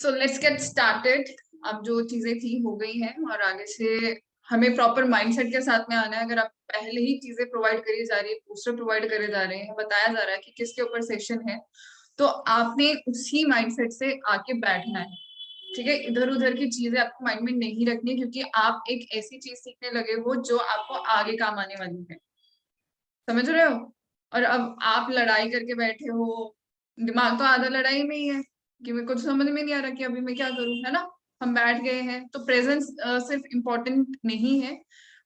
So let's get started. अब जो चीजें थी हो गई हैं और आगे से हमें प्रॉपर माइंडसेट के साथ में आना है। अगर आप पहले ही चीजें प्रोवाइड करी जा रही है, पोस्टर प्रोवाइड करे जा रहे हैं, बताया जा रहा है कि किसके ऊपर सेशन है, तो आपने उसी माइंडसेट से आके बैठना है। ठीक है, इधर उधर की चीजें आपको माइंड में नहीं रखनी, क्योंकि आप एक ऐसी चीज सीखने लगे हो जो आपको आगे काम आने वाली है। समझ रहे हो? और अब आप लड़ाई करके बैठे हो, दिमाग तो आधा लड़ाई में ही है कि मेरे को तो समझ में नहीं आ रहा कि अभी मैं क्या करूं, है ना। हम बैठ गए हैं तो प्रेजेंस सिर्फ इम्पोर्टेंट नहीं है,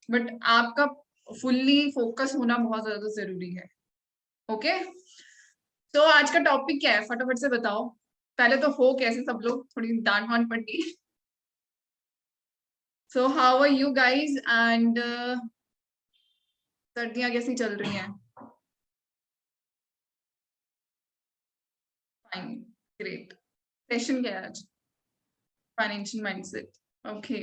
बट आपका फुल्ली फोकस होना बहुत ज्यादा जरूरी है। ओके, तो आज का टॉपिक क्या है फटाफट से बताओ। पहले तो हो कैसे सब लोग, थोड़ी डांट वांट पड़ गई। So how are you guys and सर्दियां कैसी चल रही हैं? Fine, great. सेशन क्या है आज? Financial mindset. Okay,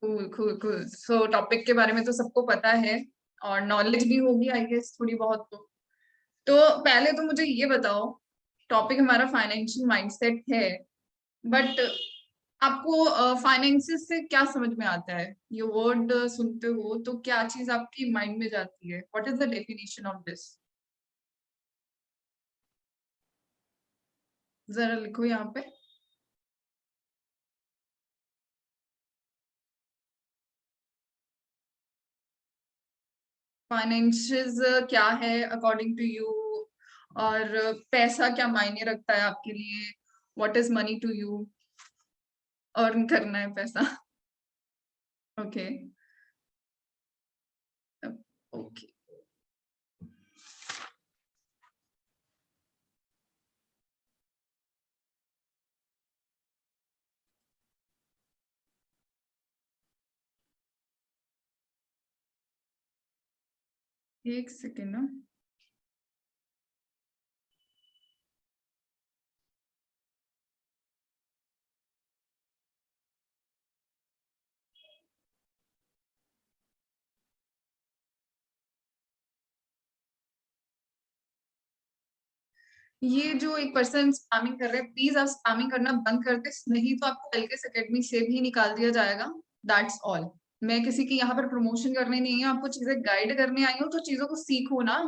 cool cool cool. सो टॉपिक के बारे में तो सबको पता है और नॉलेज भी होगी आई गेस थोड़ी बहुत। तो पहले तो मुझे ये बताओ, टॉपिक हमारा फाइनेंशियल माइंडसेट है, बट आपको फाइनेंसिस से क्या समझ में आता है? ये वर्ड सुनते हो तो क्या चीज आपकी माइंड में जाती है? What is the definition of this? जरा लिखो यहाँ पे। फाइनेंशियल्स क्या है अकॉर्डिंग टू यू? और पैसा क्या मायने रखता है आपके लिए? What is money to you? Earn करना है पैसा। ओके ओके, एक सेकेंड ना। ये जो एक पर्सन स्पैमिंग कर रहे हैं, प्लीज आप स्पैमिंग करना बंद कर दे, नहीं तो आपको एलकेएस एकेडमी से भी निकाल दिया जाएगा। That's all. मैं किसी की यहाँ पर प्रमोशन करने नहीं है, आपको चीजें गाइड करने आई हूँ, तो चीजों को सीखो ना।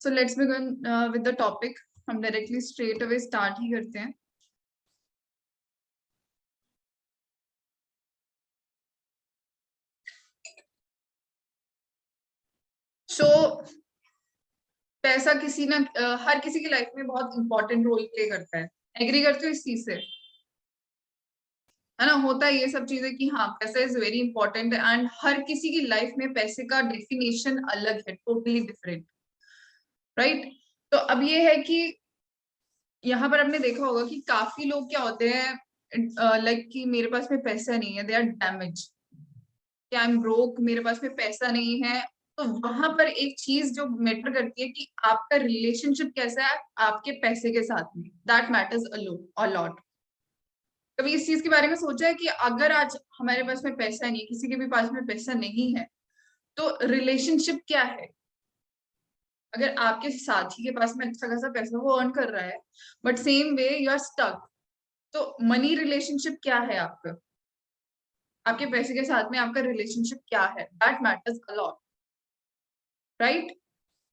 So let's begin with the topic. हम डायरेक्टली स्ट्रेट अवे स्टार्ट ही करते हैं। सो पैसा किसी ना हर किसी की लाइफ में बहुत इंपॉर्टेंट रोल प्ले करता है। एग्री करते हो इस चीज से? है ना, होता है ये सब चीजें कि हाँ पैसा इज वेरी इंपॉर्टेंट, एंड हर किसी की लाइफ में पैसे का डेफिनेशन अलग है, टोटली डिफरेंट। राइट? तो अब ये है कि यहाँ पर आपने देखा होगा कि काफी लोग क्या होते हैं, लाइक कि मेरे पास में पैसा नहीं है, they are damage, I am broke, मेरे पास में पैसा नहीं है। तो वहां पर एक चीज जो मैटर करती है कि आपका रिलेशनशिप कैसा है आपके पैसे के साथ में, दैट मैटर्स अ लॉट। कभी इस चीज के बारे में सोचा है कि अगर आज हमारे पास में पैसा नहीं, किसी के भी पास में पैसा नहीं है, तो रिलेशनशिप क्या है? अगर आपके साथी के पास में अच्छा खासा पैसा वो अर्न कर रहा है, but same way you are stuck, तो मनी रिलेशनशिप क्या है आपका? आपके पैसे के साथ में आपका रिलेशनशिप क्या है? That matters a lot. Right?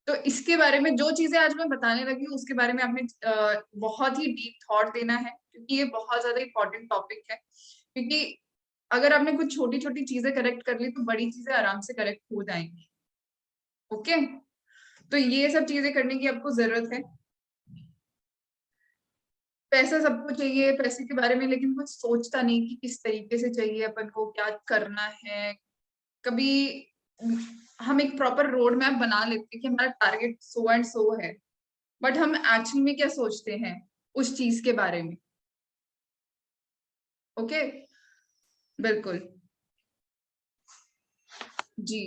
तो इसके बारे में जो चीजें आज मैं बताने लगी हूँ उसके बारे में आपने बहुत ही डीप थॉट देना है, क्योंकि ये बहुत ज्यादा इंपॉर्टेंट टॉपिक है। क्योंकि अगर आपने कुछ छोटी छोटी चीजें करेक्ट कर ली तो बड़ी चीजें आराम से करेक्ट हो जाएंगी। ओके, तो ये सब चीजें करने की आपको जरूरत है। पैसा सबको चाहिए, पैसे के बारे में लेकिन कुछ सोचता नहीं कि किस तरीके से चाहिए, अपन को क्या करना है। कभी हम एक प्रॉपर रोड मैप बना लेते हैं कि हमारा टारगेट सो एंड सो है, बट हम एक्चुअली में क्या सोचते हैं उस चीज के बारे में। ओके, बिल्कुल जी।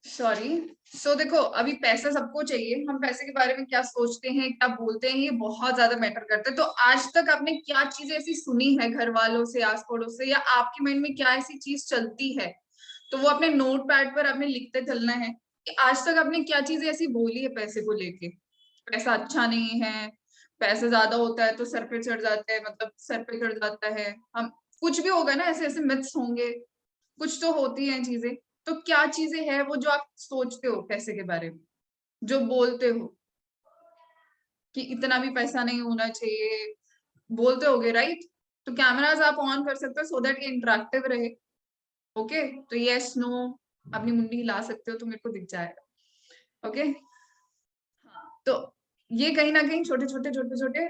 सॉरी, सो देखो, अभी पैसा सबको चाहिए, हम पैसे के बारे में क्या सोचते हैं क्या बोलते हैं ये बहुत ज्यादा मैटर करता है। तो आज तक आपने क्या चीजें ऐसी सुनी है घर वालों से, आस पड़ोस से, या आपके माइंड में क्या ऐसी चीज चलती है, तो वो अपने नोट पैड पर आपने लिखते चलना है कि आज तक आपने क्या चीजें ऐसी बोली है पैसे को लेके। पैसा अच्छा नहीं है, पैसा ज्यादा होता है तो सर पे चढ़ जाता है, मतलब सर पे चढ़ जाता है, हम कुछ भी होगा ना, ऐसे ऐसे मिथ्स होंगे, कुछ तो होती हैं चीजें। तो क्या चीजें हैं वो जो आप सोचते हो पैसे के बारे में, जो बोलते हो कि इतना भी पैसा नहीं होना चाहिए, बोलते होगे राइट। तो कैमरास आप ऑन कर सकते हो सो दैट ये इंटरेक्टिव रहे। ओके, तो यस नो अपनी मुंडी हिला सकते हो तो मेरे को दिख जाएगा। ओके, तो ये कहीं ना कहीं छोटे छोटे छोटे छोटे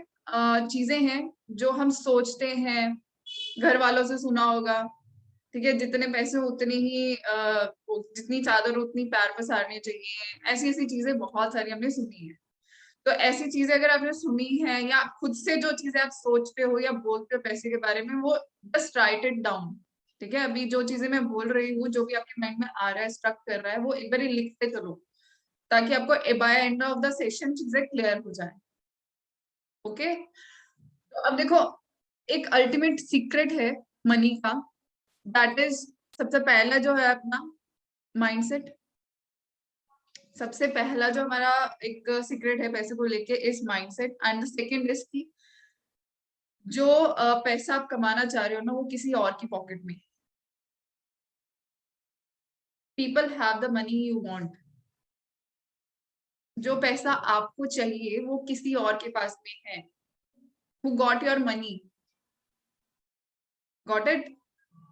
चीजें हैं जो हम सोचते हैं। घर वालों से सुना होगा, ठीक है, जितने पैसे उतनी ही जितनी चादर उतनी पैर पसारनी चाहिए, ऐसी ऐसी चीजें बहुत सारी हमने सुनी है। तो ऐसी चीजें अगर आपने सुनी है या खुद से जो चीजें आप सोचते हो या बोलते हो पैसे के बारे में, वो जस्ट राइट इट डाउन। ठीक है, अभी जो चीजें मैं बोल रही हूँ, जो भी आपके माइंड में आ रहा है, स्ट्रक कर रहा है, वो एक बार लिखते चलो, ताकि आपको by end of the session चीजें क्लियर हो जाए। ओके, तो अब देखो, एक अल्टीमेट सीक्रेट है मनी का, दैट इज, सबसे पहला जो है अपना माइंडसेट। सबसे पहला जो हमारा एक सीक्रेट है पैसे को लेके इस mindset, and the second is की जो पैसा आप कमाना चाह रहे हो ना, वो किसी और की पॉकेट में। People have the money you want. जो पैसा आपको चाहिए वो किसी और के पास में है। Who got your money, got it.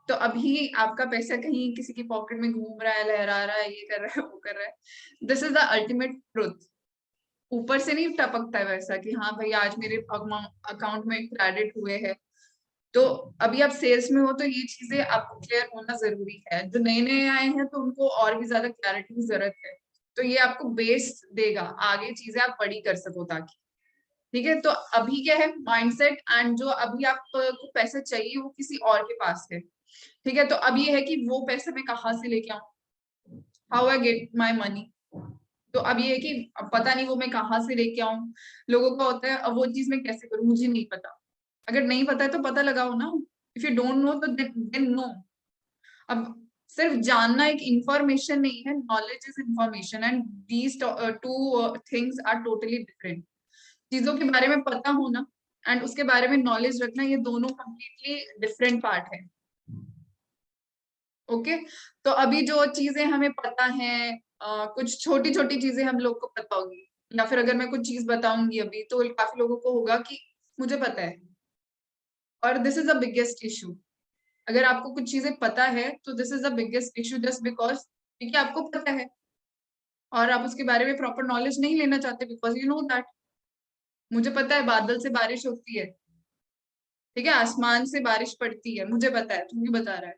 तो अभी आपका पैसा कहीं किसी की पॉकेट में घूम रहा है, लहरा रहा है, ये कर रहा है, वो कर रहा है। This is the ultimate truth. ऊपर से नहीं टपकता है वैसा कि हाँ भाई आज मेरे अकाउंट में क्रेडिट हुए हैं। तो अभी आप सेल्स में हो तो ये चीजें आपको क्लियर होना जरूरी है। जो नए नए आए हैं तो उनको और भी ज्यादा क्लैरिटी की जरूरत है। तो ये आपको बेस देगा, आगे चीजें आप बड़ी कर सको ताकि। ठीक है, तो अभी क्या है माइंडसेट, एंड जो अभी आपको पैसा चाहिए वो किसी और के पास है। ठीक है, तो अब ये है कि वो पैसे मैं कहाँ से लेके आऊं, how I get my money. तो अब ये है कि अब पता नहीं वो मैं कहाँ से लेके आऊं। लोगों का होता है अब वो चीज मैं कैसे करूं, मुझे नहीं पता। अगर नहीं पता है तो पता लगाओ ना। इफ यू डोंट नो तो देन नो। अब सिर्फ जानना एक इंफॉर्मेशन नहीं है, knowledge is information, and these two things are totally different. चीजों के बारे में पता होना एंड उसके बारे में नॉलेज रखना, ये दोनों कंप्लीटली डिफरेंट पार्ट है। ओके, तो अभी जो चीजें हमें पता है, कुछ छोटी छोटी चीजें हम लोग को पता होगी, या फिर अगर मैं कुछ चीज बताऊंगी अभी तो काफी लोगों को होगा कि मुझे पता है। और this is the biggest issue. अगर आपको कुछ चीजें पता है तो this is the biggest issue, just because क्योंकि आपको पता है और आप उसके बारे में प्रॉपर नॉलेज नहीं लेना चाहते, बिकॉज यू नो दैट मुझे पता है बादल से बारिश होती है, ठीक है, आसमान से बारिश पड़ती है, मुझे पता है, तुम भी बता रहा है,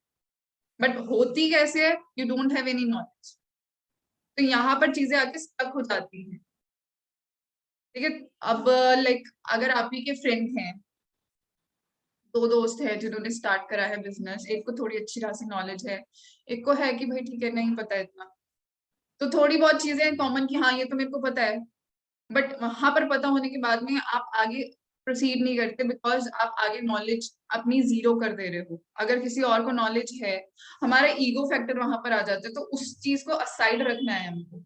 बट होती कैसे है, you don't have any knowledge. तो यहाँ पर चीजें आके स्टक हो जाती हैं। ठीक है, अब लाइक अगर आप ही के फ्रेंड हैं, दो दोस्त हैं जिन्होंने स्टार्ट करा है बिजनेस, एक को थोड़ी अच्छी खासी नॉलेज है, एक को है कि भाई ठीक है नहीं पता है इतना, तो थोड़ी बहुत चीजें कॉमन की हाँ ये तो मेरे को पता है, बट वहां पर पता होने के बाद में आप आगे प्रोसीड नहीं करते, बिकॉज आप आगे नॉलेज अपनी जीरो कर दे रहे हो। अगर किसी और को नॉलेज है, हमारा ईगो फैक्टर वहां पर आ जाता है, तो उस चीज को असाइड रखना है हमको।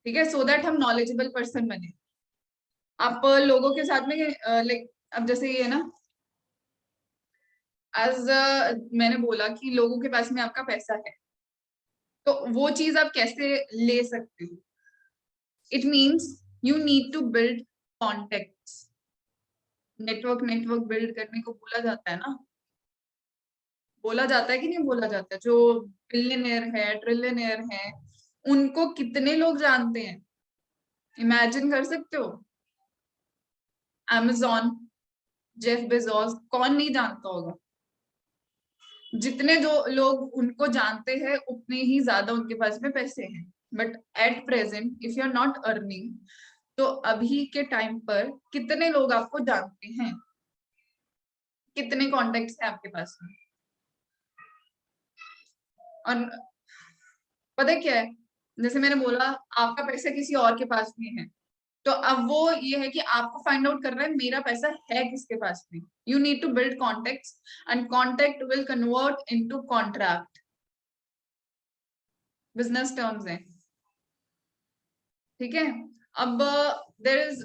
ठीक है, सो दैट हम नॉलेजेबल पर्सन बने। आप लोगों के साथ में लाइक अब जैसे ये है ना, एज मैंने बोला कि लोगों के पास में आपका पैसा है, तो वो चीज आप कैसे ले सकते हो? It means you need to build contacts. Network build करने को बोला जाता है ना, बोला जाता है कि नहीं बोला जाता है? जो बिलियनियर है, ट्रिलियनियर है, उनको कितने लोग जानते हैं? इमेजिन कर सकते हो? अमेजॉन, जेफ बेजोस, कौन नहीं जानता होगा? जितने जो लोग उनको जानते हैं उतने ही ज्यादा उनके पास में पैसे हैं। But at present if you are not earning, तो अभी के टाइम पर कितने लोग आपको जानते हैं? कितने कॉन्टेक्ट्स हैं आपके पास में? और पता है क्या है, जैसे मैंने बोला आपका पैसा किसी और के पास में है, तो अब वो ये है कि आपको फाइंड आउट करना है मेरा पैसा है किसके पास में। You need to build contacts and contact will convert into contract. Business terms है, ठीक है? अब देर इज,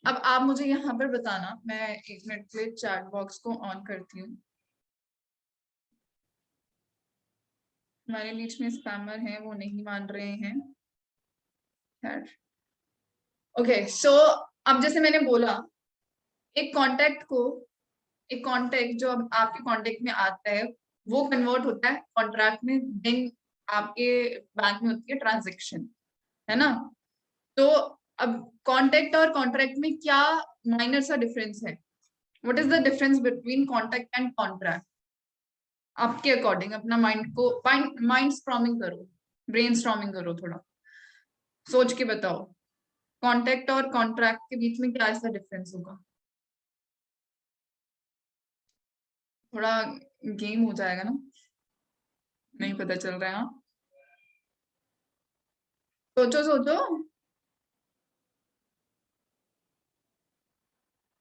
अब आप मुझे यहाँ पर बताना, मैं 1 मिनट के लिए चैट बॉक्स को ऑन करती हूँ। हमारे बीच में स्पैमर हैं, वो नहीं मान रहे हैं। खैर, ओके सो अब जैसे मैंने बोला, एक कॉन्टेक्ट को, एक कॉन्टेक्ट जो अब आपके कॉन्टेक्ट में आता है वो कन्वर्ट होता है कॉन्ट्रैक्ट में, देन आपके बैंक में होती है ट्रांजेक्शन, है ना? तो अब कॉन्टेक्ट और कॉन्ट्रैक्ट में क्या माइनर सा डिफरेंस है? What is the difference between contact and contract? आपके अकॉर्डिंग अपना माइंड को माइंड स्ट्रॉमिंग करो, ब्रेन स्ट्रॉमिंग करो, थोड़ा सोच के बताओ, कॉन्टेक्ट और कॉन्ट्रैक्ट के बीच में क्या ऐसा डिफरेंस होगा? थोड़ा गेम हो जाएगा ना, नहीं पता चल रहा है? हाँ, सोचो सोचो।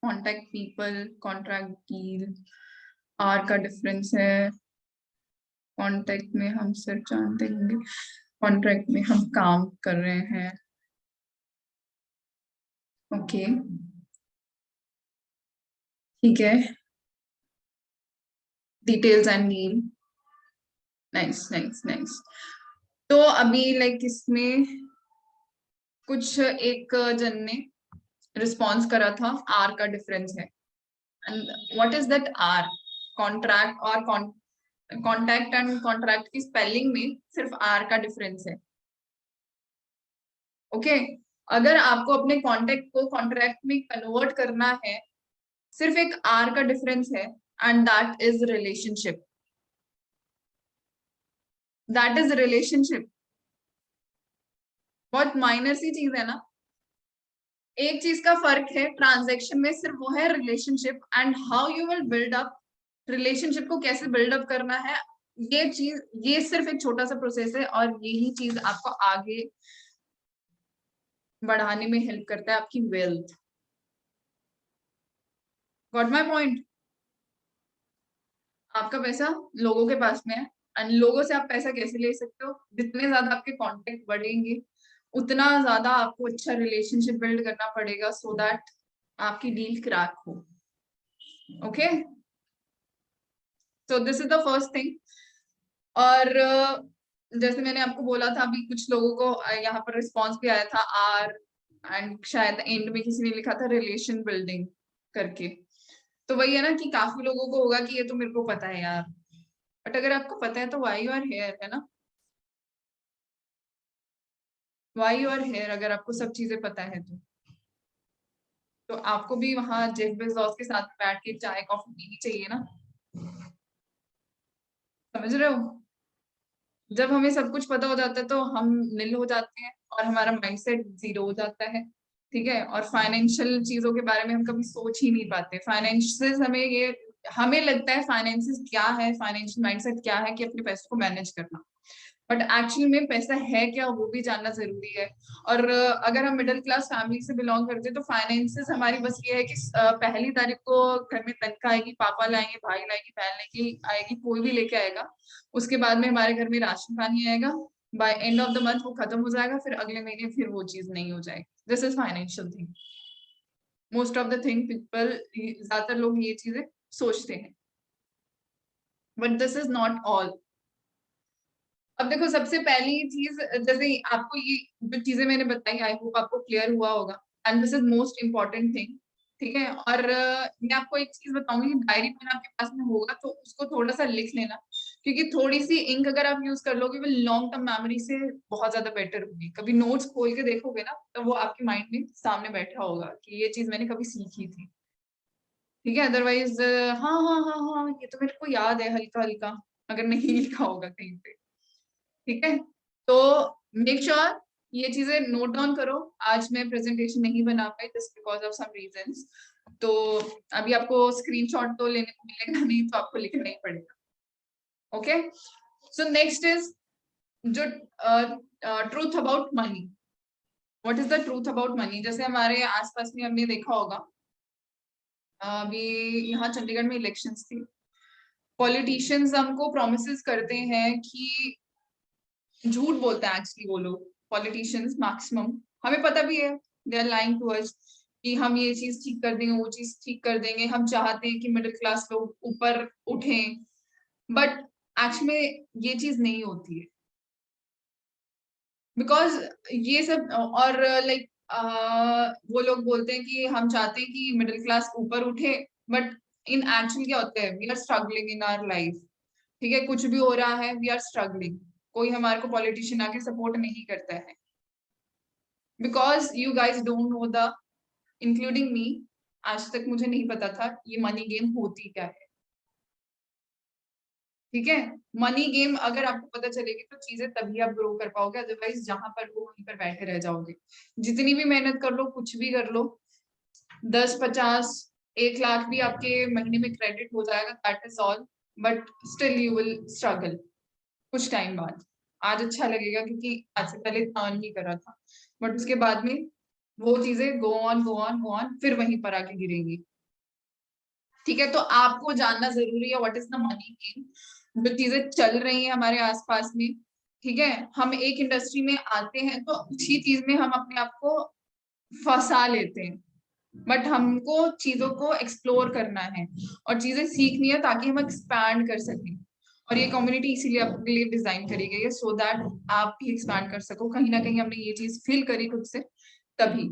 Contact people, contract deal, R का डिफरेंस है। कॉन्टेक्ट में हम सिर्फ जानते होंगे, कॉन्ट्रैक्ट में हम काम कर रहे हैं। ओके, ठीक है। Details and need, nice nice nice. तो अभी लाइक इसमें कुछ एक जन ने रिस्पॉन्स करा था, आर का डिफरेंस है। And what is that R? Contract और कॉन्टैक्ट एंड कॉन्ट्रैक्ट की स्पेलिंग में सिर्फ आर का डिफरेंस है। ओके, अगर आपको अपने कॉन्टेक्ट को कॉन्ट्रैक्ट में कन्वर्ट करना है, सिर्फ एक आर का डिफरेंस है, and that is relationship. That is relationship. बहुत माइनर सी चीज है ना। एक चीज का फर्क है ट्रांजैक्शन में, सिर्फ वो है relationship, and how you will build up relationship को, कैसे बिल्डअप करना है, ये चीज, ये सिर्फ एक छोटा सा प्रोसेस है, और यही चीज आपको आगे बढ़ाने में हेल्प करता है, आपकी वेल्थ। Got my point? आपका पैसा लोगों के पास में है, एंड लोगों से आप पैसा कैसे ले सकते हो? जितने ज्यादा आपके कॉन्टेक्ट बढ़ेंगे, उतना ज्यादा आपको अच्छा रिलेशनशिप बिल्ड करना पड़ेगा, सो दैट आपकी डील क्रैक हो। Okay, so this is the first thing. और जैसे मैंने आपको बोला था, अभी कुछ लोगों को यहाँ पर रिस्पॉन्स भी आया था आर, एंड शायद एंड में किसी ने लिखा था रिलेशन बिल्डिंग करके। तो वही है ना कि काफी लोगों को होगा कि ये तो मेरे को पता है यार, बट अगर आपको पता है तो वाई यू आर हेयर, है ना? वाई यू आर हेयर, अगर आपको सब चीजें पता है तो आपको भी वहां जेफ बेजोस के साथ बैठ के चाय कॉफी पीनी चाहिए ना। समझ रहे हो? जब हमें सब कुछ पता हो जाता है तो हम नील हो जाते हैं, और हमारा माइंडसेट जीरो हो जाता है, ठीक है? और फाइनेंशियल चीजों के बारे में हम कभी सोच ही नहीं पाते। फाइनेंसेस हमें ये, हमें लगता है फाइनेंसेस क्या है, फाइनेंशियल माइंडसेट क्या है कि अपने पैसों को मैनेज करना, बट एक्चुअल में पैसा है क्या वो भी जानना जरूरी है। और अगर हम मिडिल क्लास फैमिली से बिलोंग करते हैं तो फाइनेंसेस हमारी बस ये है कि पहली तारीख को घर में तनख्वाह आएगी, पापा लाएंगे, भाई लाएंगे, बहन लेके आएगी, कोई भी लेके आएगा। उसके बाद में हमारे घर में राशन पानी आएगा, by end of the month वो खत्म हो जाएगा, फिर अगले महीने फिर वो चीज नहीं हो जाएगी। This is financial thing. Most of the thing people, ज्यादातर लोग ये चीजें सोचते हैं। But this is not all. अब देखो सबसे पहली चीज, जैसे आपको ये जो चीजें मैंने बताई आई होप आपको क्लियर हुआ होगा, and this is most important thing. ठीक है, और मैं आपको एक चीज बताऊंगी, डायरी पेन आपके पास में होगा तो उसको थोड़ा सा लिख लेना, क्योंकि थोड़ी सी इंक अगर आप यूज कर लोगे वो लॉन्ग टर्म मेमोरी से बहुत ज्यादा बेटर होगी। कभी नोट्स खोल के देखोगे ना तो वो आपके माइंड में सामने बैठा होगा कि ये चीज मैंने कभी सीखी थी। ठीक है, अदरवाइज हाँ हाँ हाँ हाँ ये तो मेरे को याद है हल्का हल्का, अगर नहीं लिखा होगा कहीं पे। ठीक है, तो मेक श्योर ये चीजें नोट डाउन करो। आज मैं प्रेजेंटेशन नहीं बना पाई just because of some reasons, तो अभी आपको स्क्रीनशॉट तो लेने को मिलेगा नहीं, तो आपको लिखना ही पड़ेगा। ओके, सो नेक्स्ट इज जो truth about money. What is the truth about money? जैसे हमारे आसपास में हमने देखा होगा, अभी यहाँ चंडीगढ़ में इलेक्शंस थी, पॉलिटिशियंस हमको प्रोमिस करते हैं कि, झूठ बोलते हैं एक्चुअली वो लोग, पॉलिटिशियंस मैक्सिमम, हमें पता भी है they are lying to us कि हम ये चीज ठीक कर देंगे, वो चीज ठीक कर देंगे, हम चाहते हैं कि मिडिल क्लास लोग ऊपर उठें, बट एक्चुअली ये चीज नहीं होती है। बिकॉज ये सब, और लाइक वो लोग बोलते हैं कि हम चाहते हैं कि मिडिल क्लास ऊपर उठे, बट इन एक्चुअल क्या होता है, we are struggling in our life. ठीक है, कुछ भी हो रहा है वी आर स्ट्रगलिंग, कोई हमारे को पॉलिटिशियन आके सपोर्ट नहीं करता है, because you guys don't know the, including me, आज तक मुझे नहीं पता था ये मनी गेम होती क्या है। ठीक है, मनी गेम अगर आपको पता चलेगी तो चीजें तभी आप ग्रो कर पाओगे, अदरवाइज जहां पर हो वहीं पर बैठे रह जाओगे। जितनी भी मेहनत कर लो, कुछ भी कर लो, 10, 50, 1 लाख भी आपके महीने में क्रेडिट हो जाएगा, that is all, but still you will struggle कुछ टाइम बाद। आज अच्छा लगेगा क्योंकि आज से पहले इतना अर्न नहीं करा था, बट उसके बाद में वो चीजें go on go on go on, फिर वहीं पर आके गिरेंगी। ठीक है, तो आपको जानना जरूरी है what is the money game, जो चीजें चल रही हैं हमारे आसपास में। ठीक है, हम एक इंडस्ट्री में आते हैं तो उसी चीज में हम अपने आप को फंसा लेते हैं, बट हमको चीजों को एक्सप्लोर करना है और चीजें सीखनी है ताकि हम एक्सपैंड कर सकें। और ये कम्युनिटी इसीलिए आपके लिए डिजाइन करी गई है, सो दैट आप भी एक्सपैंड कर सको। कहीं ना कहीं हमने ये चीज फील करी खुद से तभी।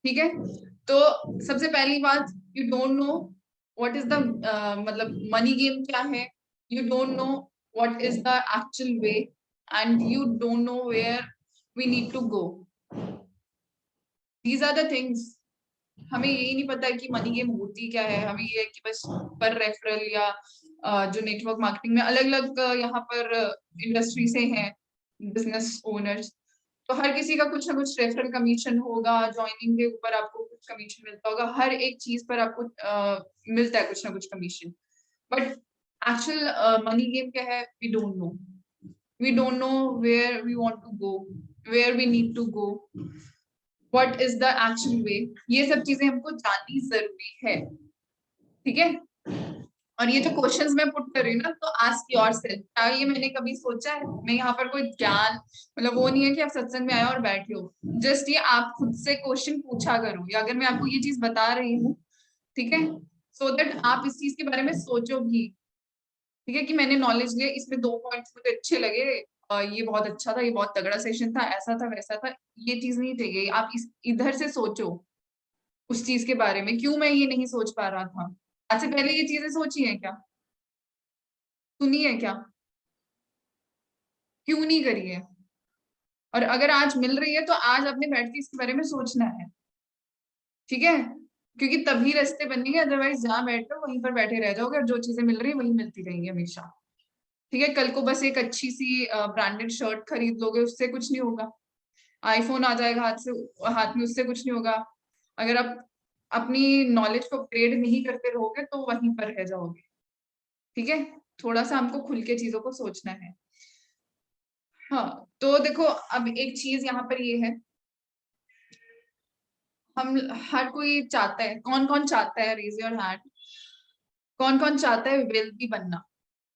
ठीक है, तो सबसे पहली बात, you don't know what is the, मतलब मनी गेम क्या है, you don't know what is the actual way, and you don't know where we need to go. These are the things. हमें यही नहीं पता कि मनी गेम होती क्या है, हमें ये है कि बस पर रेफरल या जो नेटवर्क मार्केटिंग में अलग अलग यहाँ पर इंडस्ट्री से हैं बिजनेस ओनर्स, तो हर किसी का कुछ ना कुछ रेफरल कमीशन होगा, ज्वाइनिंग के ऊपर आपको कुछ कमीशन मिलता होगा, हर एक चीज पर आपको मिलता है कुछ ना कुछ commission, but actual money game क्या है, we don't know. We don't know where we want to go, where we need to go, what is the actual way. ये सब चीजें हमको जाननी जरूरी है। ठीक है, और ये जो क्वेश्चंस मैं पुट कर रही हूँ ना, तो आस्क योरसेल्फ, क्या ये मैंने कभी सोचा है? मैं यहाँ पर कोई ज्ञान, मतलब वो नहीं है कि आप सत्संग में आए और बैठे हो, जस्ट ये आप खुद से क्वेश्चन पूछा करो, या अगर मैं आपको ये चीज बता रही हूँ, ठीक है, सो दैट आप इस चीज के बारे में सोचो भी। ठीक है, कि मैंने नॉलेज लिया, इसमें 2 पॉइंट्स मुझे अच्छे लगे, ये बहुत अच्छा था, ये बहुत तगड़ा सेशन था, ऐसा था वैसा था, ये चीज नहीं चाहिए। आप इस इधर से सोचो उस चीज के बारे में, क्यों मैं ये नहीं सोच पा रहा था, आज से पहले ये चीजें सोची है क्या, सुनी है क्या, क्यों नहीं करी है? और अगर आज मिल रही है तो आज अपने बैठ के इसके बारे में सोचना है। ठीक है, क्योंकि तभी रास्ते बनेंगे, अदरवाइज जहाँ बैठ रहे हो वहीं पर बैठे रह जाओगे, और जो चीजें मिल रही है वही मिलती रहेंगी हमेशा। ठीक है, कल को बस एक अच्छी सी ब्रांडेड शर्ट खरीद लोगे, उससे कुछ नहीं होगा। आईफोन आ जाएगा हाथ में, उससे कुछ नहीं होगा। अगर आप अपनी नॉलेज को अपग्रेड नहीं करते रहोगे तो वहीं पर रह जाओगे। ठीक है, थोड़ा सा हमको खुल के चीजों को सोचना है। हाँ, तो देखो अब एक चीज यहाँ पर ये है, हम हर कोई चाहता है, कौन कौन चाहता है, रेज योर हैंड, कौन कौन चाहता है वेल्थी बनना?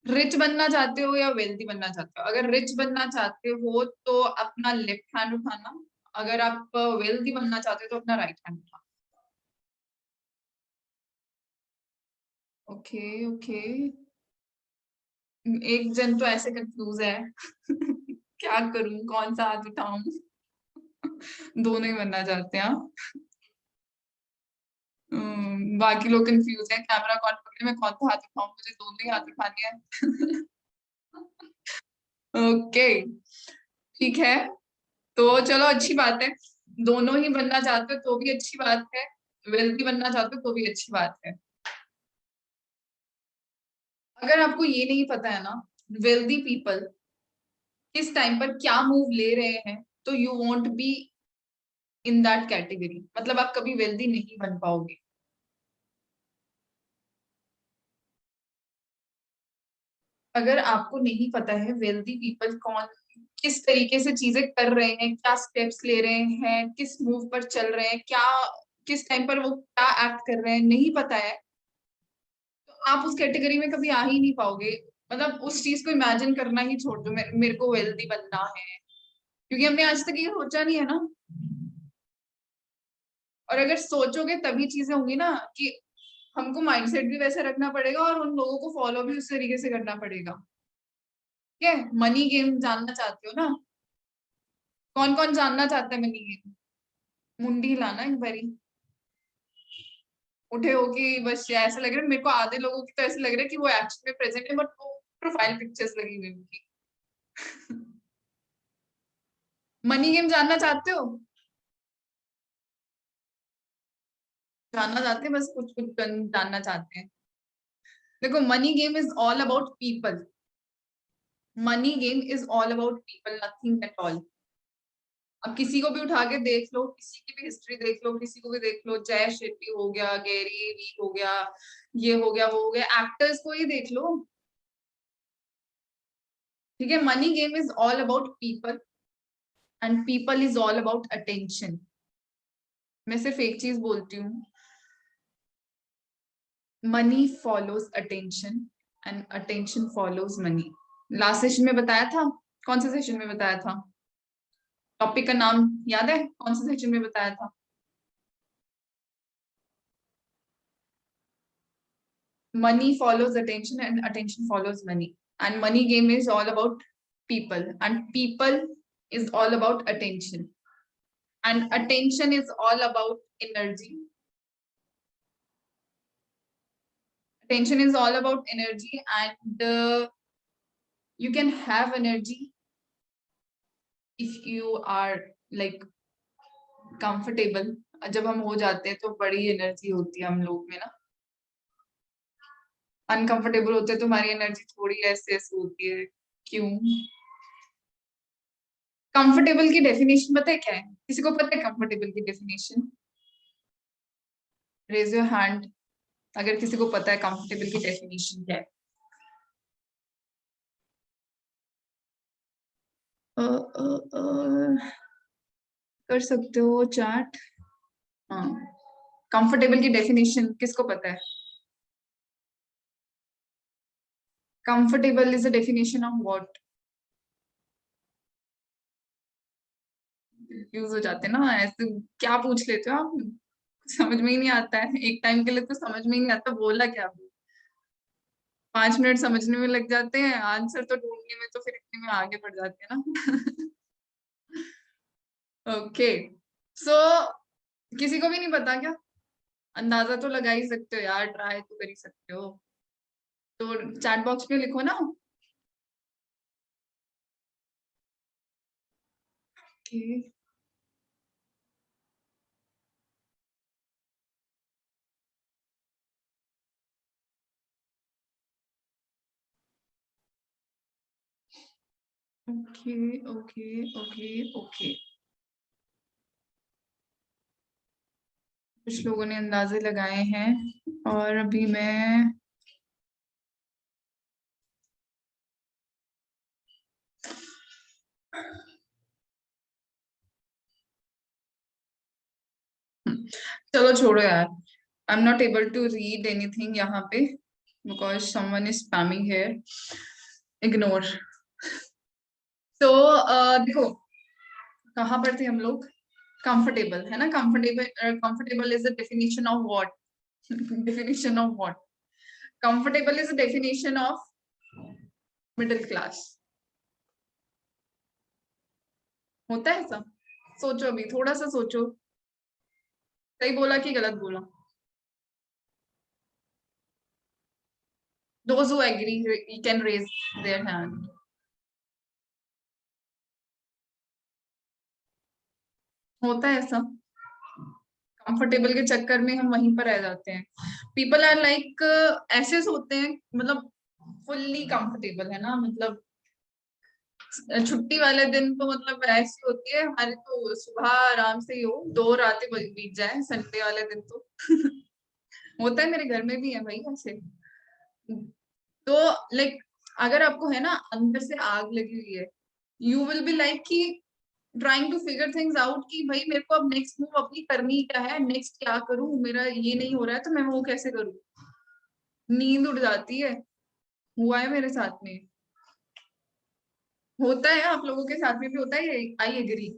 रिच बनना चाहते हो या वेल्थी बनना चाहते हो? अगर रिच बनना चाहते हो तो अपना लेफ्ट हैंड उठाना, अगर आप वेल्थी बनना चाहते हो तो अपना राइट हैंड उठाना। ओके ओके, एक जन तो ऐसे कंफ्यूज है क्या करूं, कौन सा हाथ उठाऊं। दोनों ही बनना चाहते हैं। बाकी लोग कंफ्यूज है, कैमरा कौन पकड़े, मैं कौन सा हाथ उठाऊं, मुझे दोनों ही हाथ उठाने हैं। ओके, ठीक है। तो चलो, अच्छी बात है। दोनों ही बनना चाहते हो तो भी अच्छी बात है, वेल्थी बनना चाहते हो तो भी अच्छी बात है। अगर आपको ये नहीं पता है ना, वेल्दी पीपल किस टाइम पर क्या मूव ले रहे हैं, तो you won't be in that category, मतलब आप कभी वेल्दी नहीं बन पाओगे। अगर आपको नहीं पता है वेल्दी पीपल कौन, किस तरीके से चीजें कर रहे हैं, क्या स्टेप्स ले रहे हैं, किस मूव पर चल रहे हैं, क्या किस टाइम पर वो क्या एक्ट कर रहे हैं, नहीं पता है, तो आप उस कैटेगरी में कभी आ ही नहीं पाओगे। मतलब उस चीज को इमेजिन करना ही छोड़ दो, मेरे को वेल्दी बनना है, क्योंकि हमने आज तक ये सोचा नहीं है ना। और अगर सोचोगे तभी चीजें होंगी ना, कि हमको माइंडसेट भी वैसे रखना पड़ेगा और उन लोगों को फॉलो भी उस तरीके से करना पड़ेगा। ठीक है, मनी गेम जानना चाहते हो ना? कौन कौन जानना चाहता है मनी गेम? मुंडी हिलाना एक बारी, उठे हो कि बस ऐसा लग रहा है मेरे को, आधे लोगों की तो ऐसे लग रहा है कि वो एक्चुअली में प्रेजेंट है, बट वो प्रोफाइल पिक्चर्स लगी हुई उनकी। मनी गेम जानना चाहते हो? जानना चाहते हैं, बस कुछ कुछ जानना चाहते हैं। देखो, money game is all about people. Money game is all about people, nothing at all. अब किसी को भी उठा के देख लो, किसी की भी हिस्ट्री देख लो, किसी को भी देख लो, जय शेट्टी हो गया, गैरी वी हो गया, ये हो गया, वो हो गया, एक्टर्स को ही देख लो। ठीक है, money game is all about people and people is all about attention. मैं सिर्फ एक चीज बोलती हूँ, money follows attention and attention follows money. Last session में बताया था, कौन से सेशन में बताया था? टॉपिक का नाम याद है, कौन से सेशन में बताया था? Money follows attention and attention follows money, and money game is all about people, and people is all about attention, and attention is all about energy. Attention is all about energy, and you can have energy if you are like comfortable. जब हम हो जाते हैं तो बड़ी energy होती है हम लोग में ना। अनकंफर्टेबल होते हैं तो हमारी एनर्जी थोड़ी ऐसे ऐसे होती है। क्यों? कंफर्टेबल की डेफिनेशन पता है क्या है? किसी को पता है कंफर्टेबल की डेफिनेशन? रेज योर हैंड अगर किसी को पता है कंफर्टेबल की डेफिनेशन क्या है। कर सकते हो चैट। हाँ, कंफर्टेबल की डेफिनेशन किसको पता है? Comfortable is a definition of what? Use हो जाते हैं ना ऐसे, क्या पूछ लेते हो आप? समझ में ही नहीं आता है, एक टाइम के लिए तो समझ में ही नहीं आता बोला क्या। 5 मिनट समझने में लग जाते हैं, आंसर तो ढूंढने में तो फिर इतने में आगे बढ़ जाते हैं ना। ओके, सो किसी को भी नहीं पता क्या? अंदाजा तो लगा ही सकते हो यार, ट्राई तो कर ही सकते हो। तो चैट बॉक्स में लिखो ना। Okay, okay, okay, okay, okay. कुछ लोगों ने अंदाजे लगाए हैं, और अभी मैं चलो छोड़ो यार, I am not able to read anything यहाँ पे because someone is spamming here. Ignore. तो देखो, कहाँ पर थे हम लोग? कंफर्टेबल है ना, comfortable, comfortable is the definition of what? Definition of what? Comfortable is the definition of middle class. होता है ऐसा? सोचो, अभी थोड़ा सा सोचो, सही बोला कि गलत बोला? Those who agree can raise their hand. होता है ऐसा? कंफर्टेबल के चक्कर में हम वहीं पर रह जाते हैं। पीपल आर लाइक ऐसे सोते हैं, मतलब फुल्ली कंफर्टेबल है ना, मतलब छुट्टी वाले दिन तो मतलब ऐसी होती है हमारी, तो सुबह आराम से ही हो, 2 रातें बीत जाए संडे वाले दिन तो होता है, मेरे घर में भी है भाई ऐसे। तो लाइक अगर आपको है ना अंदर से आग लगी हुई है, यू विल बी लाइक कि trying to figure things out कि भाई मेरे को अब नेक्स्ट मूव अपनी करनी क्या है, नेक्स्ट क्या करूं, मेरा ये नहीं हो रहा है तो मैं वो कैसे करूं। नींद उड़ जाती है। हुआ है मेरे साथ में। होता है आप लोगों के साथ में भी होता है, आई एग्री।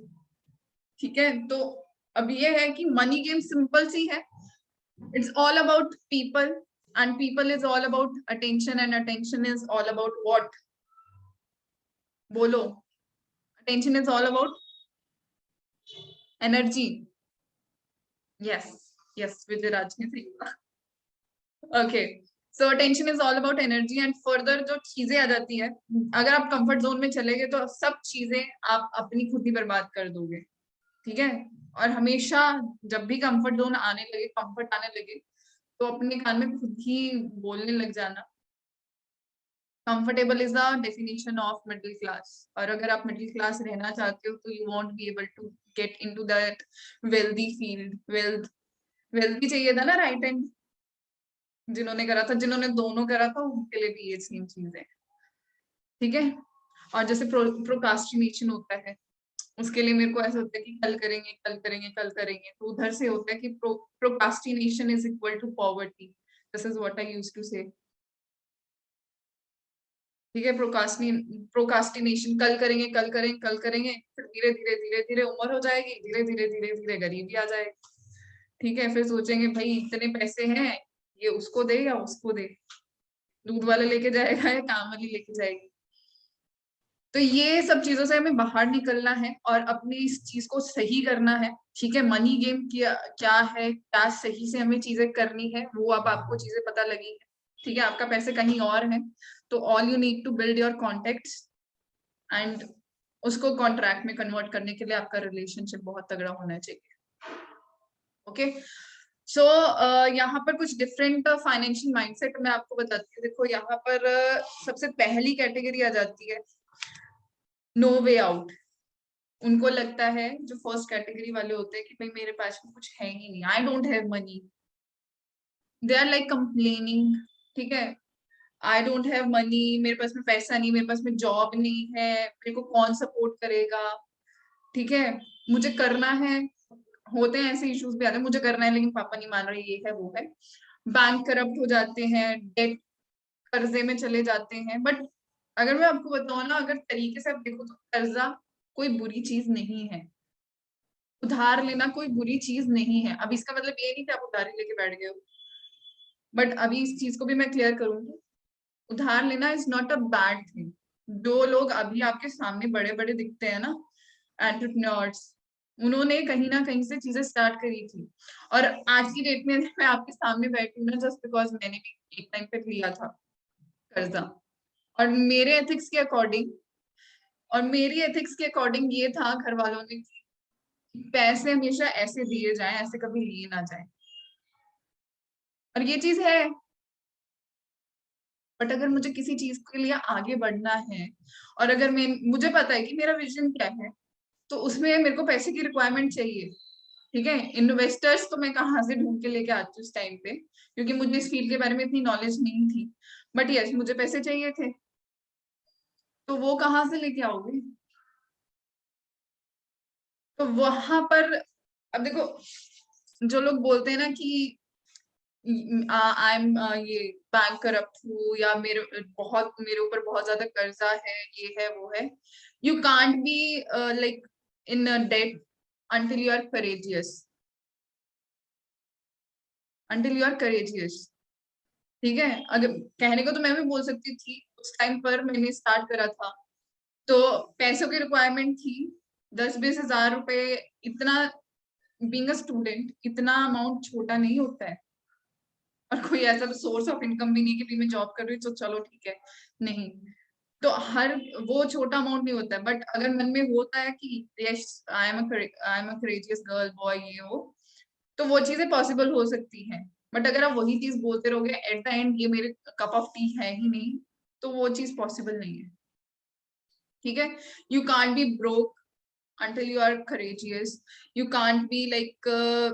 ठीक है, तो अब ये है कि मनी गेम सिंपल सी है। It's all about people, and people is all about attention, and attention is all about what? बोलो। Attention is all about energy. Yes, yes, Vijay Raj ने सही बोला। Okay, so attention is all about energy, and further जो चीजें आ जाती है, अगर आप कंफर्ट जोन में चले गए तो सब चीजें आप अपनी खुद ही बर्बाद कर दोगे। ठीक है, और हमेशा जब भी कंफर्ट जोन आने लगे, कंफर्ट आने लगे, तो अपने कान में खुद ही बोलने लग जाना, comfortable is the definition of middle class. और अगर आप मिडिल क्लास रहना चाहते हो तो you won't be able to get into that wealthy field. Wealth भी चाहिए था ना, राइट एंड जिन्होंने करा था, जिन्होंने दोनों करा था उनके लिए भी ये सेम चीज है। ठीक है, और जैसे प्रोकास्टिनेशन होता है, उसके लिए मेरे को ऐसा होता है कि कल करेंगे, कल करेंगे, कल करेंगे, तो उधर से होता है कि procrastination is equal to poverty. This is what I used to say. ठीक है, प्रोकास्टिनेशन, कल करेंगे, कल करेंगे, कल करेंगे, फिर धीरे धीरे धीरे धीरे उम्र हो जाएगी, धीरे धीरे धीरे धीरे गरीबी आ जाएगी। ठीक है, फिर सोचेंगे भाई इतने पैसे हैं, ये उसको दे या उसको दे, दूध वाले लेके जाएगा या काम वाली लेके जाएगी। तो ये सब चीजों से हमें बाहर निकलना है और अपनी इस चीज को सही करना है। ठीक है, मनी गेम क्या क्या है, क्या सही से हमें चीजें करनी है, वो अब आपको चीजें पता लगी है। ठीक है, आपका पैसे कहीं और है, तो all you need to build your contacts, and उसको कॉन्ट्रैक्ट में कन्वर्ट करने के लिए आपका रिलेशनशिप बहुत तगड़ा होना चाहिए। ओके, सो यहाँ पर कुछ डिफरेंट फाइनेंशियल माइंडसेट मैं आपको बताती हूँ। देखो यहाँ पर सबसे पहली कैटेगरी आ जाती है नो वे आउट। उनको लगता है, जो फर्स्ट कैटेगरी वाले होते हैं, कि भाई मेरे पास में कुछ है ही नहीं, I don't have money, they are like complaining. ठीक है, आई डोंट हैव मनी, मेरे पास में पैसा नहीं, मेरे पास में जॉब नहीं है, मेरे को कौन सपोर्ट करेगा। ठीक है, मुझे करना है, होते हैं ऐसे इश्यूज भी आते हैं, मुझे करना है लेकिन पापा नहीं मान रहे, ये है वो है। बैंक करप्ट हो जाते हैं, डेट, कर्जे में चले जाते हैं। बट अगर मैं आपको बताऊं ना, अगर तरीके से आप देखो तो कर्जा कोई बुरी चीज नहीं है, उधार लेना कोई बुरी चीज नहीं है। अब इसका मतलब ये नहीं कि आप उधारी लेके बैठ गए हो, बट अभी इस चीज को भी मैं क्लियर करूंगी। उधार लेना is not a bad thing. जो लोग अभी आपके सामने बड़े बड़े दिखते हैं ना, एंटरप्रेन्योर्स, उन्होंने कहीं ना कहीं से चीजें स्टार्ट करी थी। और आज की डेट में मैं आपके सामने बैठी हूँ ना, जस्ट बिकॉज मैंने भी एक टाइम पे लिया था कर्जा। और मेरे एथिक्स के अकॉर्डिंग, और मेरी एथिक्स के अकॉर्डिंग ये था घर वालों ने कि पैसे हमेशा ऐसे दिए जाएं, ऐसे कभी लिए ना जाए। और ये चीज है, बट अगर मुझे किसी चीज के लिए आगे बढ़ना है, और अगर मैं, मुझे पता है कि मेरा विजन क्या है, तो उसमें मेरे को पैसे की रिक्वायरमेंट चाहिए। ठीक है, इन्वेस्टर्स तो मैं कहाँ से ढूंढ के लेके आती हूँ उस टाइम पे, क्योंकि मुझे इस फील्ड के बारे में इतनी नॉलेज नहीं थी। बट यस, मुझे पैसे चाहिए थे, तो वो कहाँ से लेके आओगे? तो वहां पर, अब देखो, जो लोग बोलते हैं ना कि आई एम ये बैंक करप्ट हूँ, या मेरे ऊपर बहुत ज्यादा कर्जा है, ये है वो है, you can't be like in debt until you are courageous, until you are courageous। ठीक है, अगर कहने को तो मैं भी बोल सकती थी, उस टाइम पर मैंने स्टार्ट करा था तो पैसों की रिक्वायरमेंट थी, 10-20 हजार रुपए, इतना बीइंग अ स्टूडेंट इतना अमाउंट छोटा नहीं होता है। और कोई ऐसा सोर्स ऑफ इनकम भी नहीं कि मैं जॉब कर रही हूँ तो चलो ठीक है, नहीं। तो हर वो छोटा अमाउंट नहीं होता है, बट अगर मन में होता है कि yes I am a courageous girl boy ये वो, तो वो चीजें पॉसिबल हो सकती हैं। बट अगर आप वही चीज बोलते रहोगे एट द एंड ये मेरे कप ऑफ टी है ही नहीं, तो वो चीज पॉसिबल नहीं है। ठीक है, you can't be broke until you are courageous. You can't be like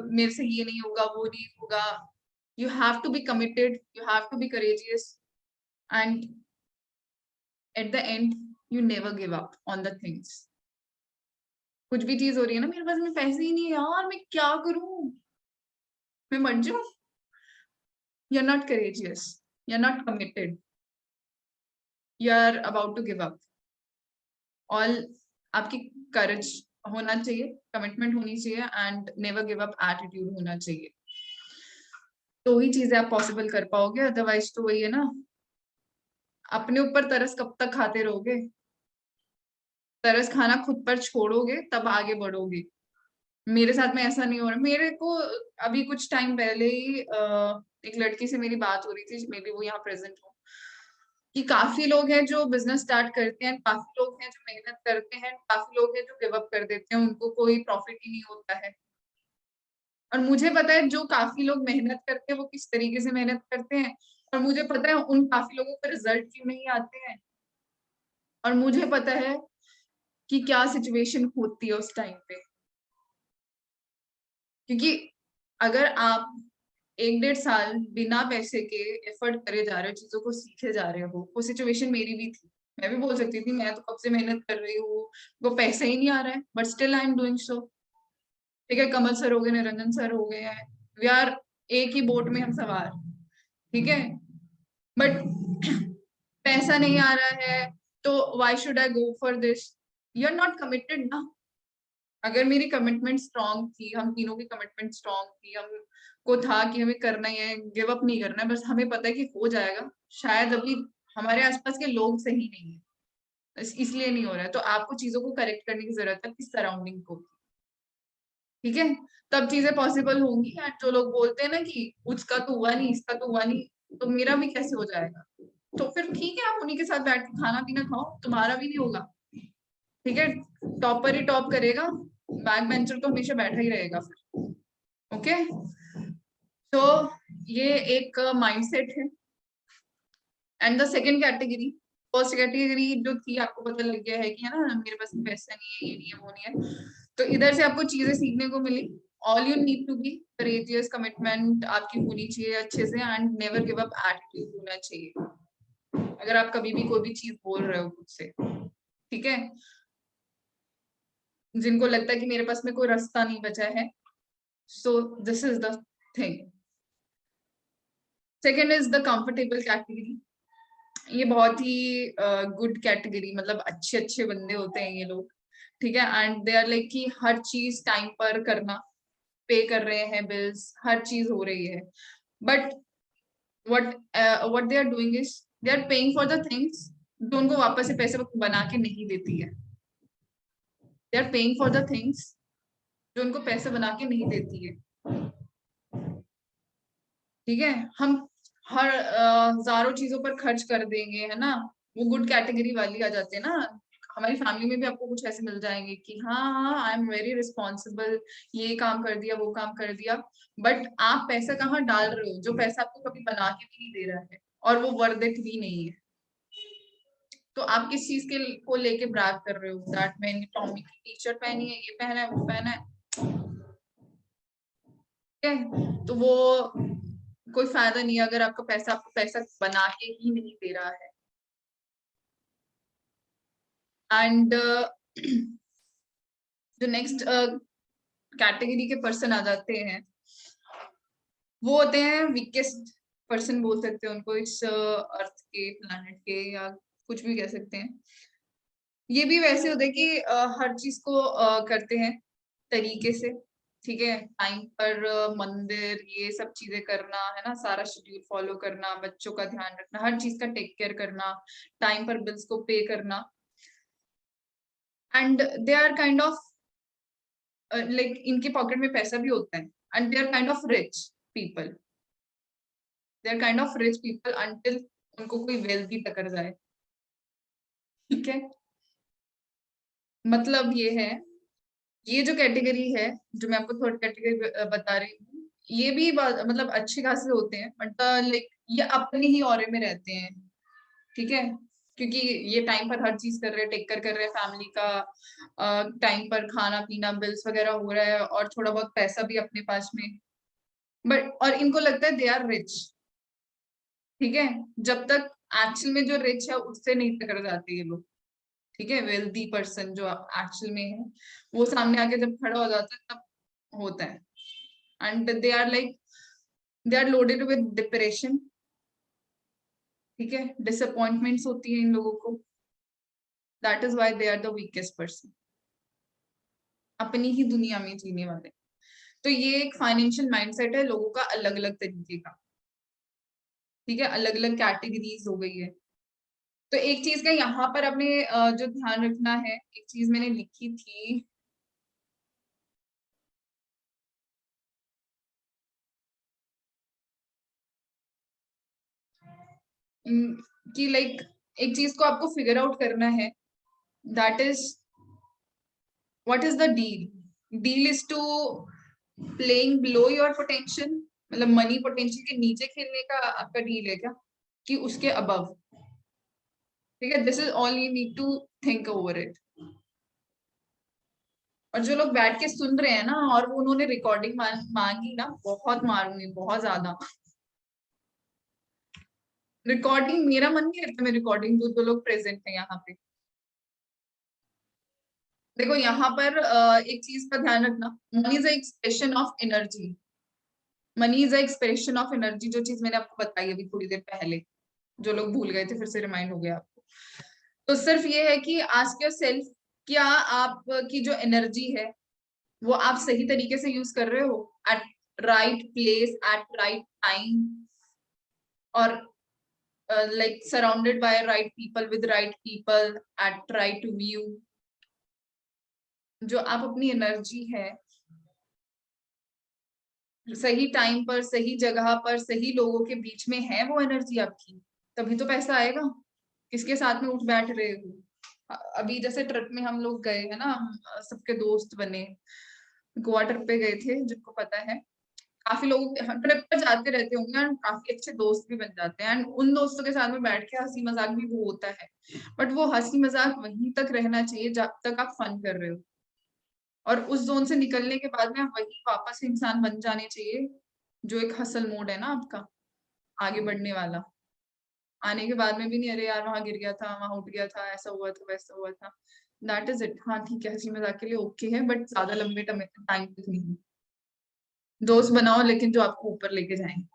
मेरे से ये नहीं होगा वो नहीं होगा। You have to be committed, you have to be courageous, and at the end you never give up on the things. कुछ भी चीज हो रही है ना, मेरे पास में पैसे ही नहीं है यार, मैं क्या करूं, मैं मर जाऊं। You're not courageous, you're not committed, you're about to give up. All आपकी courage होना चाहिए, कमिटमेंट होनी चाहिए, and never give up attitude होना चाहिए, तो ही चीजें आप पॉसिबल कर पाओगे। अदरवाइज तो वही है ना, अपने ऊपर तरस कब तक खाते रहोगे, तरस खाना खुद पर छोड़ोगे तब आगे बढ़ोगे। मेरे साथ में ऐसा नहीं हो रहा। मेरे को अभी कुछ टाइम पहले ही एक लड़की से मेरी बात हो रही थी, मे बी वो यहाँ प्रेजेंट हो, कि काफी लोग हैं जो बिजनेस स्टार्ट करते हैं, काफी लोग हैं जो मेहनत करते हैं, काफी लोग हैं जो गिव अप कर देते हैं, उनको कोई प्रॉफिट ही नहीं होता है। और मुझे पता है जो काफी लोग मेहनत करते हैं वो किस तरीके से मेहनत करते हैं, और मुझे पता है उन काफी लोगों का रिजल्ट क्यों नहीं आते हैं, और मुझे पता है कि क्या सिचुएशन होती है उस टाइम पे। क्योंकि अगर आप 1-1.5 साल बिना पैसे के एफर्ट करे जा रहे हो, चीजों को सीखे जा रहे हो, वो सिचुएशन मेरी भी थी। मैं भी बोल सकती थी मैं तो कब से मेहनत कर रही हूँ, वो पैसा ही नहीं आ रहा है, but still I am doing so. ठीक है, कमल सर हो गए, निरंजन सर हो गए हैं, वी आर एक ही बोट में हम सवार। ठीक है, बट पैसा नहीं आ रहा है, तो why should I go for this? You are not committed ना। अगर मेरी कमिटमेंट स्ट्रांग थी, हम तीनों की कमिटमेंट स्ट्रांग थी, हम को था कि हमें करना ही है, गिव अप नहीं करना है, बस हमें पता है कि हो जाएगा, शायद अभी हमारे आसपास के लोग सही नहीं है, इसलिए नहीं हो रहा है। तो आपको चीजों को करेक्ट करने की जरूरत है, अपनी सराउंडिंग को। ठीक है, तब चीजें पॉसिबल होंगी। एंड जो लोग बोलते हैं ना कि उसका तो हुआ नहीं, इसका तो हुआ नहीं, तो मेरा भी कैसे हो जाएगा, तो फिर ठीक है, आप उन्हीं के साथ बैठ के खाना पीना खाओ, तुम्हारा भी नहीं होगा। ठीक है, टॉपर ही टॉप करेगा, बैक बेंचर तो हमेशा बैठा ही रहेगा फिर। ओके, तो ये एक माइंडसेट है। And the second category, first category जो थी, आपको पता लग गया है कि है ना मेरे पास पैसा नहीं है, ये नहीं है, वो नहीं है, तो इधर से आपको चीजें सीखने को मिली। All you need to be courageous, commitment आपकी होनी चाहिए अच्छे से, and never give up attitude होना चाहिए अगर आप कभी भी कोई भी चीज बोल रहे हो खुद से। ठीक है, जिनको लगता है कि मेरे पास में कोई रास्ता नहीं बचा है, so this is the thing. Second is the comfortable category. ये बहुत ही गुड कैटेगरी, मतलब अच्छे अच्छे बंदे होते हैं ये लोग। ठीक है, एंड दे आर लाइक कि हर चीज टाइम पर करना, पे कर रहे हैं बिल्स, हर चीज हो रही है, but what what they are doing is they are paying for the things जो उनको वापस से पैसे बना के नहीं देती है। They are paying for the things जो उनको पैसे बना के नहीं देती है। ठीक है, हम हर हजारों चीजों पर खर्च कर देंगे, है ना, वो गुड कैटेगरी वाली आ जाते हैं ना। हमारी फैमिली में भी आपको कुछ ऐसे मिल जाएंगे कि हाँ हाँ आई एम वेरी रिस्पॉन्सिबल, ये काम कर दिया वो काम कर दिया, बट आप पैसा कहाँ डाल रहे हो, जो पैसा आपको कभी बना के भी नहीं दे रहा है, और वो वर्थ इट भी नहीं है। तो आप किस चीज के को लेके ब्रैग कर रहे हो, दैट मैंने टॉमी की टी शर्ट पहनी है, ये पहना है, वो पहना है। ठीक है, तो वो कोई फायदा नहीं है अगर आपका पैसा आपको पैसा बना के ही नहीं दे रहा है। एंड जो नेक्स्ट कैटेगरी के पर्सन आ जाते हैं, वो होते हैं वीकेस्ट पर्सन, बोल सकते हैं उनको इस अर्थ के, प्लैनेट के, या कुछ भी कह सकते हैं। ये भी वैसे होते हैं कि हर चीज को करते हैं तरीके से। ठीक है, टाइम पर मंदिर ये सब चीजें करना है ना, सारा शेड्यूल फॉलो करना, बच्चों का ध्यान रखना, हर चीज का टेक केयर करना, टाइम पर बिल्स को पे करना, and they are kind of like इनके पॉकेट में पैसा भी होता है, and they are kind of rich people, they are kind of rich people until उनको कोई वेल्थी टकर जाए। ठीक है, मतलब ये है, ये जो कैटेगरी है, जो मैं आपको थर्ड कैटेगरी बता रही हूँ, ये भी मतलब अच्छे खासे होते हैं, बट लाइक ये अपने ही ऑरे में रहते हैं। ठीक है, क्योंकि ये टाइम पर हर चीज कर रहे हैं, टेक कर रहे हैं फैमिली का, टाइम पर खाना पीना बिल्स वगैरह हो रहा है, और थोड़ा बहुत पैसा भी अपने पास में, बट और इनको लगता है दे आर रिच। ठीक है, जब तक एक्चुअल में जो रिच है उससे नहीं टकर जाते ये लोग। ठीक है, वेल्दी पर्सन जो एक्चुअल में है, वो सामने आके जब खड़ा हो जाता है तब होता है, and they are like they are loaded with depression. ठीक है, डिसअपॉइंटमेंट्स होती है इन लोगों को, that is why they are the weakest person, अपनी ही दुनिया में जीने वाले। तो ये एक फाइनेंशियल माइंडसेट है लोगों का, अलग अलग तरीके का। ठीक है, अलग अलग कैटेगरीज हो गई है। तो एक चीज का यहाँ पर अपने जो ध्यान रखना है, एक चीज मैंने लिखी थी, कि लाइक एक चीज को आपको फिगर आउट करना है, that is what is the deal. Deal is to playing below your potential, मतलब मनी पोटेंशियल के नीचे खेलने का आपका डील है क्या, कि उसके अबव। ठीक है, this is all you need to think over it. और जो लोग बैठ के सुन रहे हैं ना, और वो उन्होंने रिकॉर्डिंग मांगी ना, बहुत मारूंगी, बहुत ज्यादा रिकॉर्डिंग। मेरा मन नहीं करता मैं रिकॉर्डिंग दूं, जो लोग प्रेजेंट है यहाँ पे। देखो यहाँ पर एक चीज का ध्यान रखना, money is expression of energy. Money is expression of energy, जो चीज मैंने आपको बताई अभी थोड़ी देर पहले, जो लोग भूल गए थे फिर से रिमाइंड हो गया आपको। तो सिर्फ ये है कि आस्क योर सेल्फ, क्या आपकी जो एनर्जी है वो आप सही तरीके से यूज कर रहे हो, at right place at right time, और like surrounded by right people with right people at right view। जो आप अपनी एनर्जी है सही टाइम पर, सही जगह पर, सही लोगों के बीच में है वो एनर्जी आपकी, तभी तो पैसा आएगा। किसके साथ में उठ बैठ रहे हो। अभी जैसे ट्रिप में हम लोग गए है ना, हम सबके दोस्त बने, गोवा ट्रिप पे गए थे, जिनको पता है, काफी लोग ट्रिप पर जाते रहते होंगे और काफी अच्छे दोस्त भी बन जाते हैं, एंड उन दोस्तों के साथ में बैठ के हंसी मजाक भी वो होता है, बट वो हंसी मजाक वहीं तक रहना चाहिए जब तक आप फन कर रहे हो, और उस जोन से निकलने के बाद में आप वही वापस इंसान बन जाने चाहिए, जो एक हसल मोड है ना आपका, आगे बढ़ने वाला। आने के बाद में भी नहीं, अरे यार वहां गिर गया था, वहां उठ गया था, ऐसा हुआ था, वैसा हुआ था, दैट इज इट। हाँ ठीक है, हंसी मजाक के लिए ओके है, बट ज्यादा लंबे टाइम तक नहीं। दोस्त बनाओ लेकिन जो आपको ऊपर लेके जाएंगे।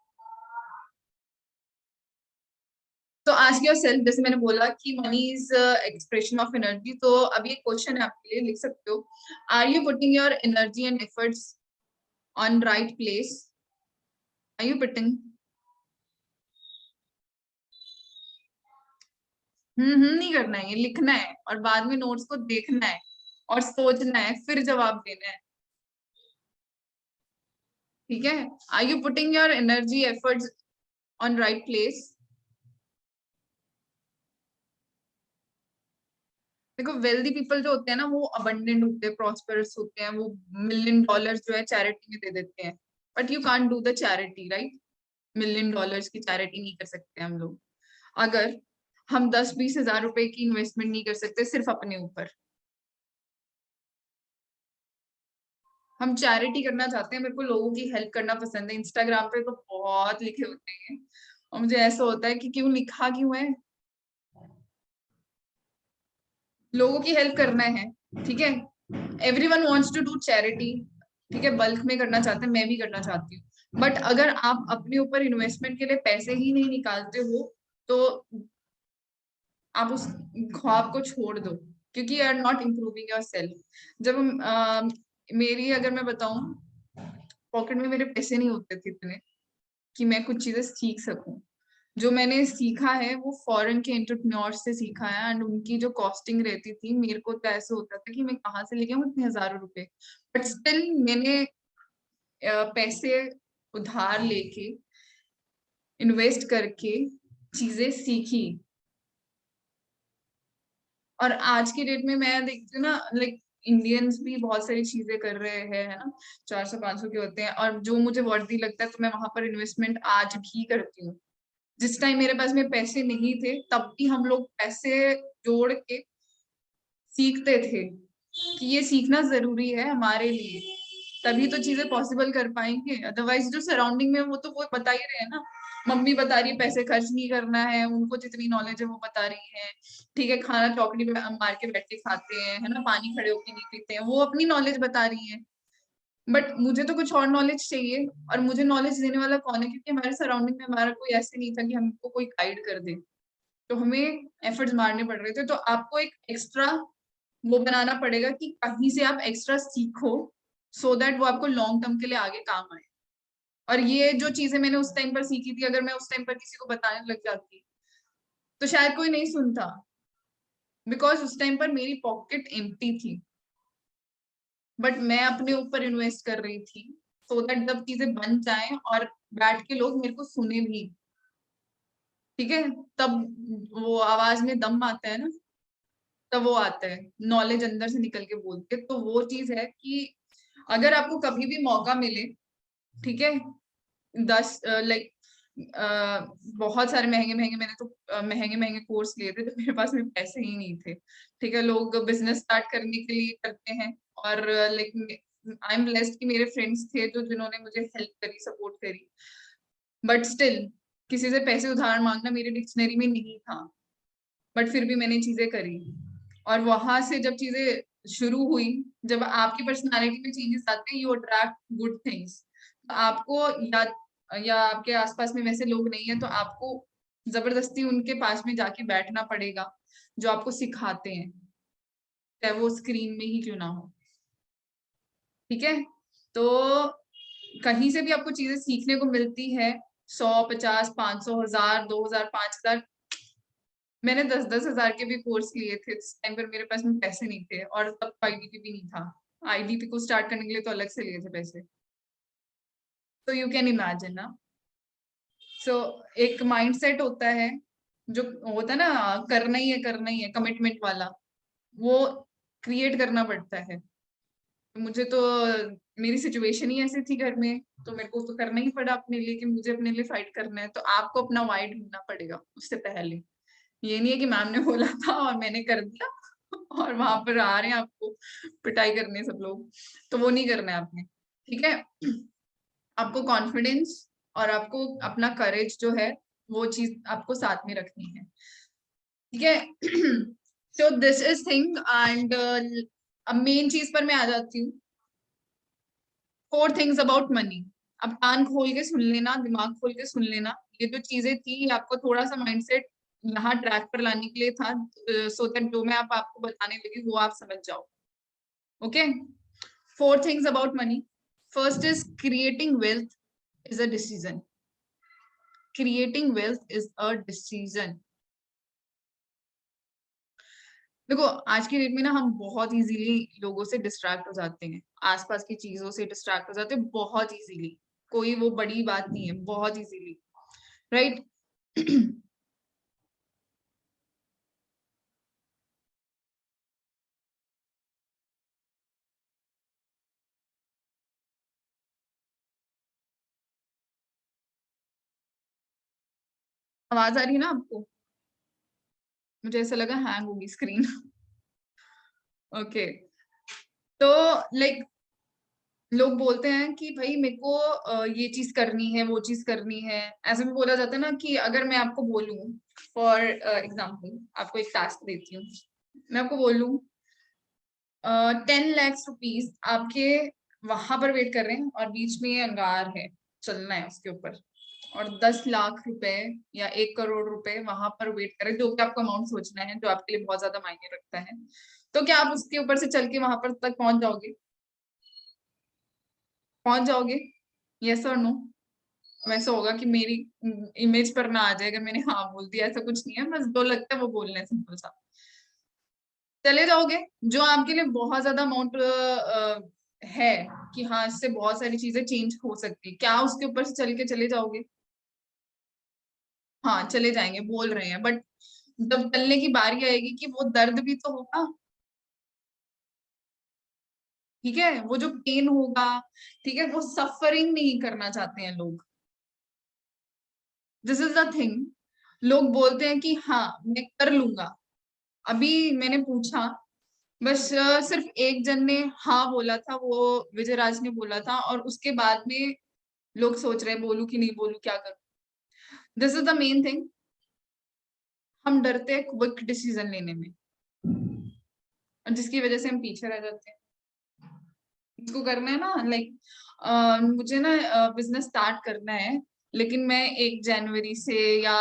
तो आस्क योर सेल्फ, जैसे मैंने बोला कि money is expression of energy, तो अब ये क्वेश्चन है आपके लिए, लिख सकते हो, are you putting your energy and efforts on right place, are you putting. नहीं करना है, ये लिखना है, और बाद में नोट्स को देखना है और सोचना है, फिर जवाब देना है। ठीक है, are you putting your energy efforts on right place. देखो वेल्दी पीपल जो होते हैं ना, वो अबंडेंट होते हैं, प्रॉस्पेरस होते हैं, वो $1,000,000 जो है चैरिटी में दे देते हैं, but you can't do the charity, right. $1,000,000 की चैरिटी नहीं कर सकते हम लोग, अगर हम 10-20 हजार रुपए की इन्वेस्टमेंट नहीं कर सकते सिर्फ अपने ऊपर। हम चैरिटी करना चाहते हैं, मेरे को लोगों की हेल्प करना पसंद है, इंस्टाग्राम पे तो बहुत लिखे होते हैं, और मुझे ऐसा होता है कि क्यों लिखा क्यों है, लोगों की हेल्प करना है। ठीक है, everyone wants to do charity. ठीक है, बल्क में करना चाहते हैं, मैं भी करना चाहती हूँ, बट अगर आप अपने ऊपर इन्वेस्टमेंट के लिए पैसे ही नहीं निकालते हो, तो आप उस ख्वाब को छोड़ दो, क्योंकि you are not improving yourself. जब हम मेरी अगर मैं बताऊं, पॉकेट में मेरे पैसे नहीं होते थे इतने कि मैं कुछ चीजें सीख सकूं। जो मैंने सीखा है वो फॉरेन के एंटरप्रेन्योर से सीखा है, एंड उनकी जो कॉस्टिंग रहती थी, मेरे को तो ऐसे होता था कि मैं कहाँ से लेके आऊँ इतने हजारों रुपए। बट स्टिल मैंने पैसे उधार लेके इन्वेस्ट करके चीजें सीखी। और आज की डेट में मैं देखती हूँ ना, लाइक इंडियंस भी बहुत सारी चीजें कर रहे हैं, है ना, 400-500 के होते हैं, और जो मुझे वर्दी लगता है तो मैं वहां पर इन्वेस्टमेंट आज भी करती हूँ। जिस टाइम मेरे पास में पैसे नहीं थे तब भी हम लोग पैसे जोड़ के सीखते थे कि ये सीखना जरूरी है हमारे लिए, तभी तो चीजें पॉसिबल कर पाएंगे। अदरवाइज जो सराउंडिंग में वो तो वो बता ही रहे हैं ना, मम्मी बता रही है पैसे खर्च नहीं करना है, उनको जितनी नॉलेज है वो बता रही है, ठीक है, खाना चौकड़ी पे मार के बैठ के खाते हैं, है ना, पानी खड़े होके नहीं पीते हैं, वो अपनी नॉलेज बता रही है। बट मुझे तो कुछ और नॉलेज चाहिए, और मुझे नॉलेज देने वाला कौन है, क्योंकि हमारे सराउंडिंग में हमारा कोई ऐसे नहीं था कि हमको कोई गाइड कर दे, तो हमें एफर्ट्स मारने पड़ रहे थे। तो आपको एक एक्स्ट्रा वो बनाना पड़ेगा कि कहीं से आप एक्स्ट्रा सीखो, सो दैट वो आपको लॉन्ग टर्म के लिए आगे काम आए। और ये जो चीजें मैंने उस टाइम पर सीखी थी, अगर मैं उस टाइम पर किसी को बताने लग जाती तो शायद कोई नहीं सुनता, बिकॉज उस टाइम पर मेरी पॉकेट एम्प्टी थी। बट मैं अपने ऊपर इन्वेस्ट कर रही थी, सो दैट जब चीजें बन जाए और बैठ के लोग मेरे को सुने भी, ठीक है, तब वो आवाज में दम आता है ना, तब वो आता है, नॉलेज अंदर से निकल के बोलते। तो वो चीज है कि अगर आपको कभी भी मौका मिले, ठीक है, 10 लाइक बहुत सारे महंगे महंगे, मैंने तो महंगे महंगे कोर्स लिए थे, तो मेरे पास में पैसे ही नहीं थे, ठीक है, लोग बिजनेस स्टार्ट करने के लिए करते हैं, और लाइक आई एम ब्लेस्ड कि मेरे फ्रेंड्स थे जो जिन्होंने मुझे हेल्प करी, सपोर्ट करी। बट स्टिल किसी से पैसे उधार मांगना मेरे डिक्शनरी में नहीं था, बट फिर भी मैंने चीजें करी। और वहां से जब चीजें शुरू हुई, जब आपकी पर्सनालिटी में चेंजेस आते हैं, यू अट्रैक्ट गुड थिंग्स। आपको या आपके आसपास में वैसे लोग नहीं है, तो आपको जबरदस्ती उनके पास में जाके बैठना पड़ेगा जो आपको सिखाते हैं, चाहे वो स्क्रीन में ही क्यों ना हो, ठीक है। तो कहीं से भी आपको चीजें सीखने को मिलती है, 100, 50, 500, 1000, 2000, 5000। मैंने 10-10 हजार के भी कोर्स लिए थे उस टाइम पर, मेरे पास में पैसे नहीं थे, और तब आईडीपी भी नहीं था। आईडीपी को स्टार्ट करने के लिए तो अलग से लिए थे पैसे। तो यू कैन इमेजिन ना। सो एक माइंडसेट होता है, जो होता है ना, करना ही है, कमिटमेंट वाला, वो क्रिएट करना पड़ता है। तो मुझे तो मेरी सिचुएशन ही ऐसी थी घर में, तो मेरे को तो करना ही पड़ा अपने लिए, कि मुझे अपने लिए फाइट करना है। तो आपको अपना वाई ढूंढना पड़ेगा उससे पहले। ये नहीं है कि मैम ने बोला था और मैंने कर दिया और वहां पर आ रहे हैं आपको पिटाई करने सब लोग, तो वो नहीं करना है आपने, ठीक है। आपको कॉन्फिडेंस और आपको अपना करेज जो है, वो चीज आपको साथ में रखनी है, ठीक है। So this is thing, and अब मेन चीज पर मैं आ जाती हूँ, 4 थिंग्स अबाउट मनी। अब कान खोल के सुन लेना, दिमाग खोल के सुन लेना, ये जो चीजें थी, ये आपको थोड़ा सा माइंडसेट यहाँ ट्रैक पर लाने के लिए था, सो दैट जो मैं आपको बताने लगी वो आप समझ जाओ। Okay, 4 things about money. First is creating wealth is a decision. Creating wealth is a decision. देखो आज की डेट में ना हम बहुत इजीली लोगों से डिस्ट्रैक्ट हो जाते हैं, आसपास की चीजों से डिस्ट्रैक्ट हो जाते हैं बहुत इजीली। कोई वो बड़ी बात नहीं है, बहुत इजीली, राइट। आवाज आ रही है ना आपको? मुझे ऐसा लगा हैंग होगी स्क्रीन। ओके, तो लाइक लोग बोलते हैं कि भाई मेरे को ये चीज करनी है, वो चीज करनी है। ऐसे भी बोला जाता है ना कि अगर मैं आपको बोलूं, फॉर एग्जाम्पल आपको एक टास्क देती हूँ, मैं आपको बोलूं 10 लाख रुपीज आपके वहां पर वेट कर रहे हैं, और बीच में ये अंगार है, चलना है उसके ऊपर, और 10 लाख रुपए या 1 करोड़ रुपए वहां पर वेट कर रहे हैं, जो कि आपको अमाउंट सोचना है, जो आपके लिए बहुत ज्यादा मायने रखता है। तो क्या आप उसके ऊपर से चल के वहां पर तक पहुंच जाओगे? पहुंच जाओगे? यस और नो? वैसा होगा कि मेरी इमेज पर ना आ जाए अगर मैंने हाँ बोल दिया, ऐसा कुछ नहीं है, बस जो लगता है वो बोलना है, सिंपल सा। चले जाओगे जो आपके लिए बहुत ज्यादा अमाउंट है कि हाँ इससे बहुत सारी चीजें चेंज हो सकती है, क्या उसके ऊपर से चल के चले जाओगे? हाँ चले जाएंगे बोल रहे हैं, बट जब चलने की बारी आएगी कि वो दर्द भी तो होगा, ठीक है, वो जो पेन होगा, ठीक है, वो सफरिंग नहीं करना चाहते हैं लोग। This is the thing. लोग बोलते हैं कि हाँ मैं कर लूंगा। अभी मैंने पूछा, बस सिर्फ एक जन ने हाँ बोला था, वो विजयराज ने बोला था, और उसके बाद में लोग सोच रहे हैं बोलूं कि नहीं बोलूं, क्या करूं। This is the main thing. हम डरते हैं क्विक डिसीजन लेने में, और जिसकी वजह से हम पीछे रह जाते हैं। इसको करना है ना, लाइक मुझे ना बिजनेस स्टार्ट करना है, लेकिन मैं 1 जनवरी से या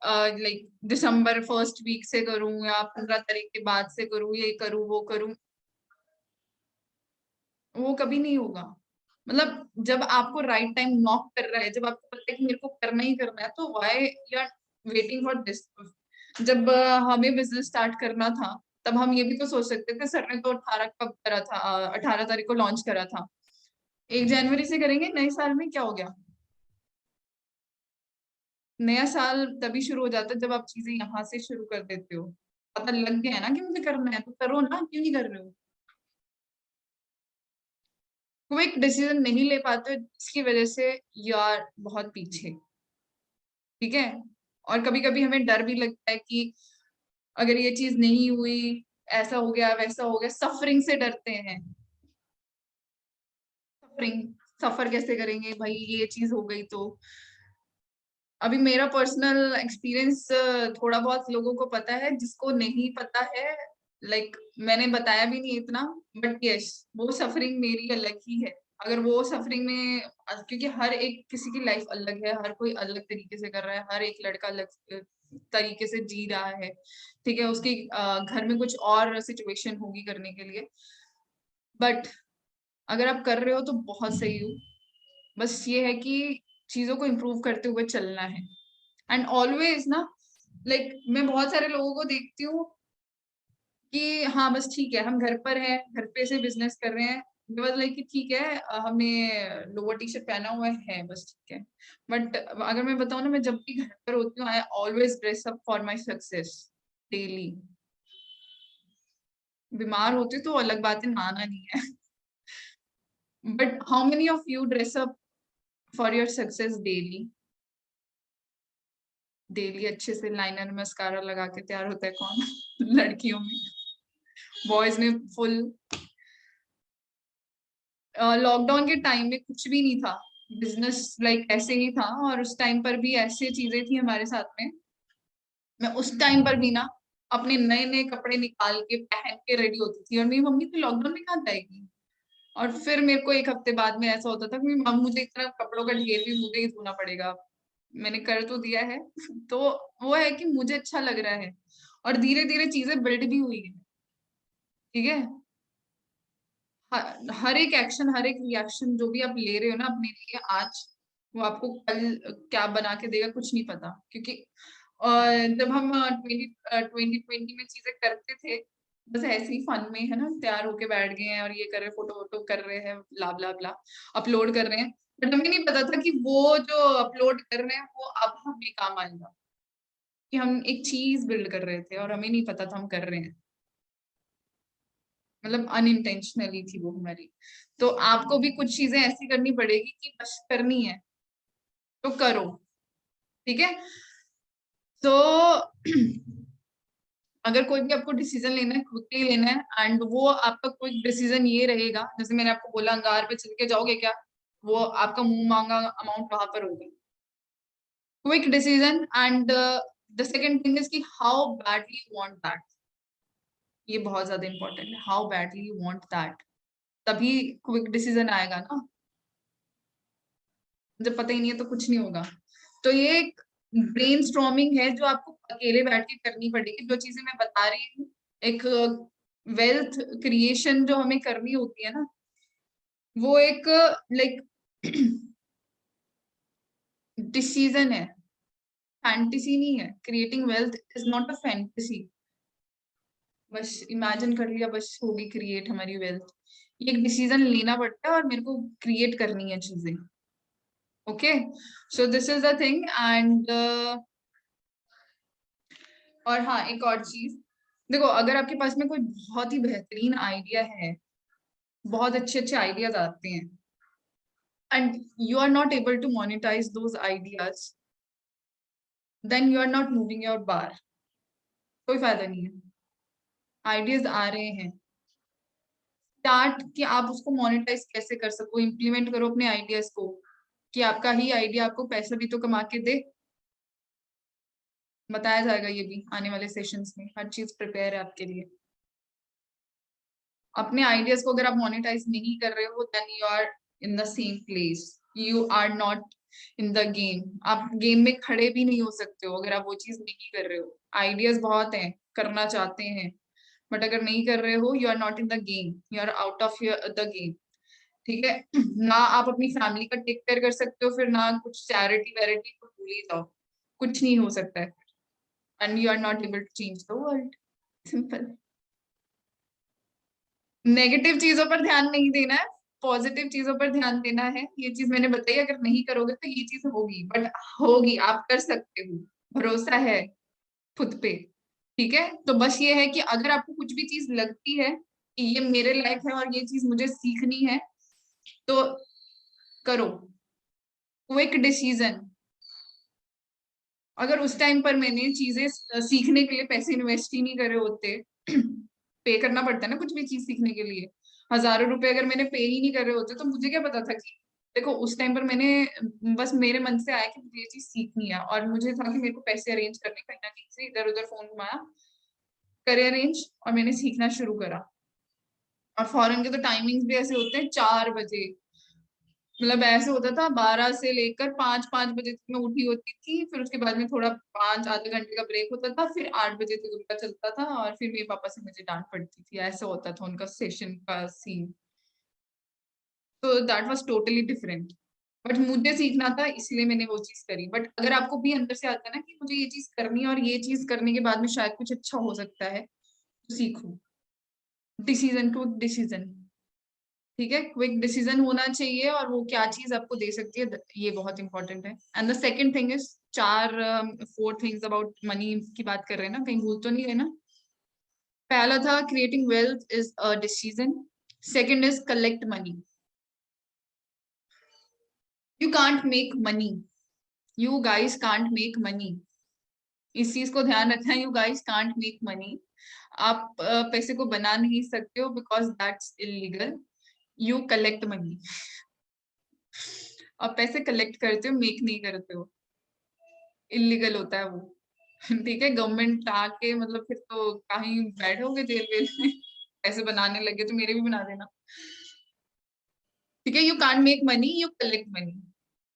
लाइक दिसंबर फर्स्ट वीक से करूं, या 15 तारीख के बाद से करूं, ये करूं वो करूं, वो कभी नहीं होगा। मतलब जब आपको राइट टाइम नॉक कर रहा है, जब आपको पता है कि मेरे को करना ही करना है, तो why you are waiting for this? जब हमें बिजनेस स्टार्ट करना था, तब हम ये भी तो सोच सकते थे, सर ने तो 18 कब करा था, 18 तारीख को लॉन्च करा था, 1 जनवरी से करेंगे, नए साल में क्या हो गया? नया साल तभी शुरू हो जाता है जब आप चीजें यहाँ से शुरू कर देते हो। पता लग गया है ना कि मुझे करना है, तो करो ना, क्यों नहीं कर रहे हो? क्विक डिसीजन नहीं ले पाते हो, जिसकी वजह से यू आर बहुत पीछे, ठीक है। और कभी कभी हमें डर भी लगता है कि अगर ये चीज नहीं हुई, ऐसा हो गया वैसा हो गया, सफरिंग से डरते हैं। सफरिंग, सफर कैसे करेंगे भाई, ये चीज हो गई तो। अभी मेरा पर्सनल एक्सपीरियंस थोड़ा बहुत लोगों को पता है, जिसको नहीं पता है, लाइक मैंने बताया भी नहीं इतना, बट यस, वो सफरिंग मेरी अलग ही है। अगर वो सफरिंग में, क्योंकि हर एक किसी की लाइफ अलग है, हर कोई अलग तरीके से कर रहा है, हर एक लड़का अलग तरीके से जी रहा है, ठीक है, उसके घर में कुछ और सिचुएशन होगी करने के लिए, बट अगर आप कर रहे हो तो बहुत सही हो। बस ये है कि चीजों को इम्प्रूव करते हुए चलना है, एंड ऑलवेज ना, लाइक मैं बहुत सारे लोगों को देखती हूँ कि हाँ बस ठीक है, हम घर पर हैं, घर पे से बिजनेस कर रहे हैं, बस लाइक कि ठीक है, हमने लोअर टी शर्ट पहना हुआ है, बस ठीक है। बट अगर मैं बताऊँ ना, मैं जब भी घर पर होती हूँ, I always dress up for my success daily. बीमार होती तो अलग बात है, नहाना नहीं है। But how many of you dress up for your success daily? Daily अच्छे से लाइनर मस्कारा लगा के तैयार होता है कौन? लड़कियों में। बॉयज में फुल। लॉकडाउन के टाइम में कुछ भी नहीं था, बिजनेस लाइक ऐसे ही था, और उस टाइम पर भी ऐसे चीजें थी हमारे साथ में। मैं उस टाइम पर भी ना अपने नए नए कपड़े निकाल के पहन के रेडी होती थी, और मेरी मम्मी तो लॉकडाउन में कहाँ जाएगी। और फिर मेरे को 1 हफ्ते बाद में ऐसा होता था कि मुझे इतना कपड़ों का ढेर भी मुझे ही धोना पड़ेगा। मैंने कर तो दिया है। तो वो है कि मुझे अच्छा लग रहा है, और धीरे धीरे चीजें बिल्ड भी हुई है, ठीक है। हर एक एक्शन, हर एक रिएक्शन जो भी आप ले रहे हो ना अपने लिए आज, वो आपको कल क्या बना के देगा कुछ नहीं पता, क्योंकि जब हम 2020 में चीजें करते थे, बस ऐसे ही फन में, है ना, तैयार होके बैठ गए हैं और ये कर रहे हैं, फोटो वोटो कर रहे हैं, ब्ला ब्ला ब्ला, अपलोड कर रहे हैं, बट हमें नहीं पता था कि वो जो अपलोड कर रहे हैं वो अब हमें काम आएगा, कि हम एक चीज बिल्ड कर रहे थे और हमें नहीं पता था हम कर रहे हैं। मतलब अनइंटेंशनली थी वो हमारी। तो आपको भी कुछ चीजें ऐसी करनी पड़ेगी कि बस करनी है तो करो, ठीक है। तो अगर कोई भी आपको डिसीजन लेना है, क्विकली लेना है, एंड वो आपका क्विक डिसीजन ये रहेगा, जैसे मैंने आपको बोला अंगार पे चल के जाओगे क्या, वो आपका मुंह मांगा अमाउंट वहां पर होगा। Quick decision, and the second thing is कि how badly you want that. ये बहुत ज्यादा इंपॉर्टेंट है, how badly you want that, तभी क्विक डिसीजन आएगा ना। जब पता ही नहीं है तो कुछ नहीं होगा। तो ये एक ब्रेन स्ट्रॉमिंग है जो आपको अकेले बैठ के करनी पड़ेगी, जो चीजें मैं बता रही हूँ। एक वेल्थ क्रिएशन जो हमें करनी होती है ना, वो एक लाइक डिसीजन है, फैंटेसी नहीं है। Creating wealth is not a fantasy. बस इमेजिन कर लिया, बस होगी क्रिएट हमारी वेल्थ। ये एक डिसीजन लेना पड़ता है और मेरे को क्रिएट करनी है चीजें। Okay, so this is the thing. And और हाँ, एक और चीज देखो, अगर आपके पास में कोई बहुत ही बेहतरीन आइडिया है, बहुत अच्छे अच्छे आइडियाज आते हैं, and you are not able to monetize those ideas, then you are not moving your bar. कोई फायदा नहीं है। आइडियाज आ रहे हैं, स्टार्ट कि आप उसको मोनेटाइज कैसे कर सको, इम्प्लीमेंट करो अपने आइडियाज को, कि आपका ही आइडिया आपको पैसा भी तो कमा के दे। बताया जाएगा ये भी आने वाले सेशंस में, हर चीज प्रिपेयर है आपके लिए। अपने आइडियाज को अगर आप मोनेटाइज नहीं कर रहे हो, then you are in the same place, you are not in the game. आप गेम में खड़े भी नहीं हो सकते हो अगर आप वो चीज नहीं कर रहे हो। आइडियाज बहुत हैं, करना चाहते हैं, बट अगर नहीं कर रहे हो, you are not in the game, you are out of the game. ठीक है, ना आप अपनी फैमिली का टेक केयर कर सकते हो, फिर ना कुछ चैरिटी वैरिटी को भूल ही जाओ, कुछ नहीं हो सकता है। And you are not able to change the world. Simple. Negative चीजों पर ध्यान नहीं देना है, पॉजिटिव चीजों पर ध्यान देना है। ये चीज मैंने बताई, अगर नहीं करोगे तो ये चीज होगी, बट होगी, आप कर सकते हो, भरोसा है खुद पे। ठीक है, तो बस ये है कि अगर आपको कुछ भी चीज लगती है कि ये मेरे लायक है और ये चीज मुझे सीखनी है, तो करो। Quick decision. अगर उस टाइम पर मैंने चीजें सीखने के लिए पैसे इन्वेस्ट ही नहीं करे होते, पे करना पड़ता है ना कुछ भी चीज सीखने के लिए, हजारों रुपए अगर मैंने पे ही नहीं कर रहे होते, तो मुझे क्या पता था कि देखो उस टाइम पर मैंने बस मेरे मन से आया कि मुझे ये चीज सीखनी है, और मुझे था कि मेरे को पैसे अरेंज करने, कहीं ना कहीं से इधर उधर फोन घुमाया, करे अरेंज, और मैंने सीखना शुरू करा। और फॉरेन के तो टाइमिंग्स भी ऐसे होते हैं, 4 बजे, मतलब ऐसे होता था 12 से लेकर 5 5 बजे तक मैं उठी होती थी, फिर उसके बाद में थोड़ा 5 आधे घंटे का ब्रेक होता था, फिर 8 बजे तक उनका चलता था, और फिर मेरे पापा से मुझे डांट पड़ती थी। ऐसा होता था उनका सेशन का सीन। तो that was totally different. But मुझे सीखना था, इसलिए मैंने वो चीज करी। बट अगर आपको भी अंदर से आता है ना कि मुझे ये चीज करनी है और ये चीज करने के बाद में शायद कुछ अच्छा हो सकता है, तो सीखो। डिसीजन को डिसीजन, ठीक है, क्विक डिसीजन होना चाहिए, और वो क्या चीज आपको दे सकती है, ये बहुत इंपॉर्टेंट है। And the second thing is, 4 4 things about money की बात कर रहे हैं ना, कहीं भूल तो नहीं रहे ना। पहला था creating wealth is a decision. Second is collect money. You can't make money, you guys can't make money. इस चीज को ध्यान रखना, you guys can't make money. आप पैसे को बना नहीं सकते हो, because that's illegal. You collect money. आप पैसे कलेक्ट करते हो, मेक नहीं करते हो, इलीगल होता है वो। ठीक है, गवर्नमेंट आके मतलब फिर तो कहीं बैठोगे जेल वेल में। पैसे बनाने लगे तो मेरे भी बना देना। ठीक है, you can't make money, you collect money.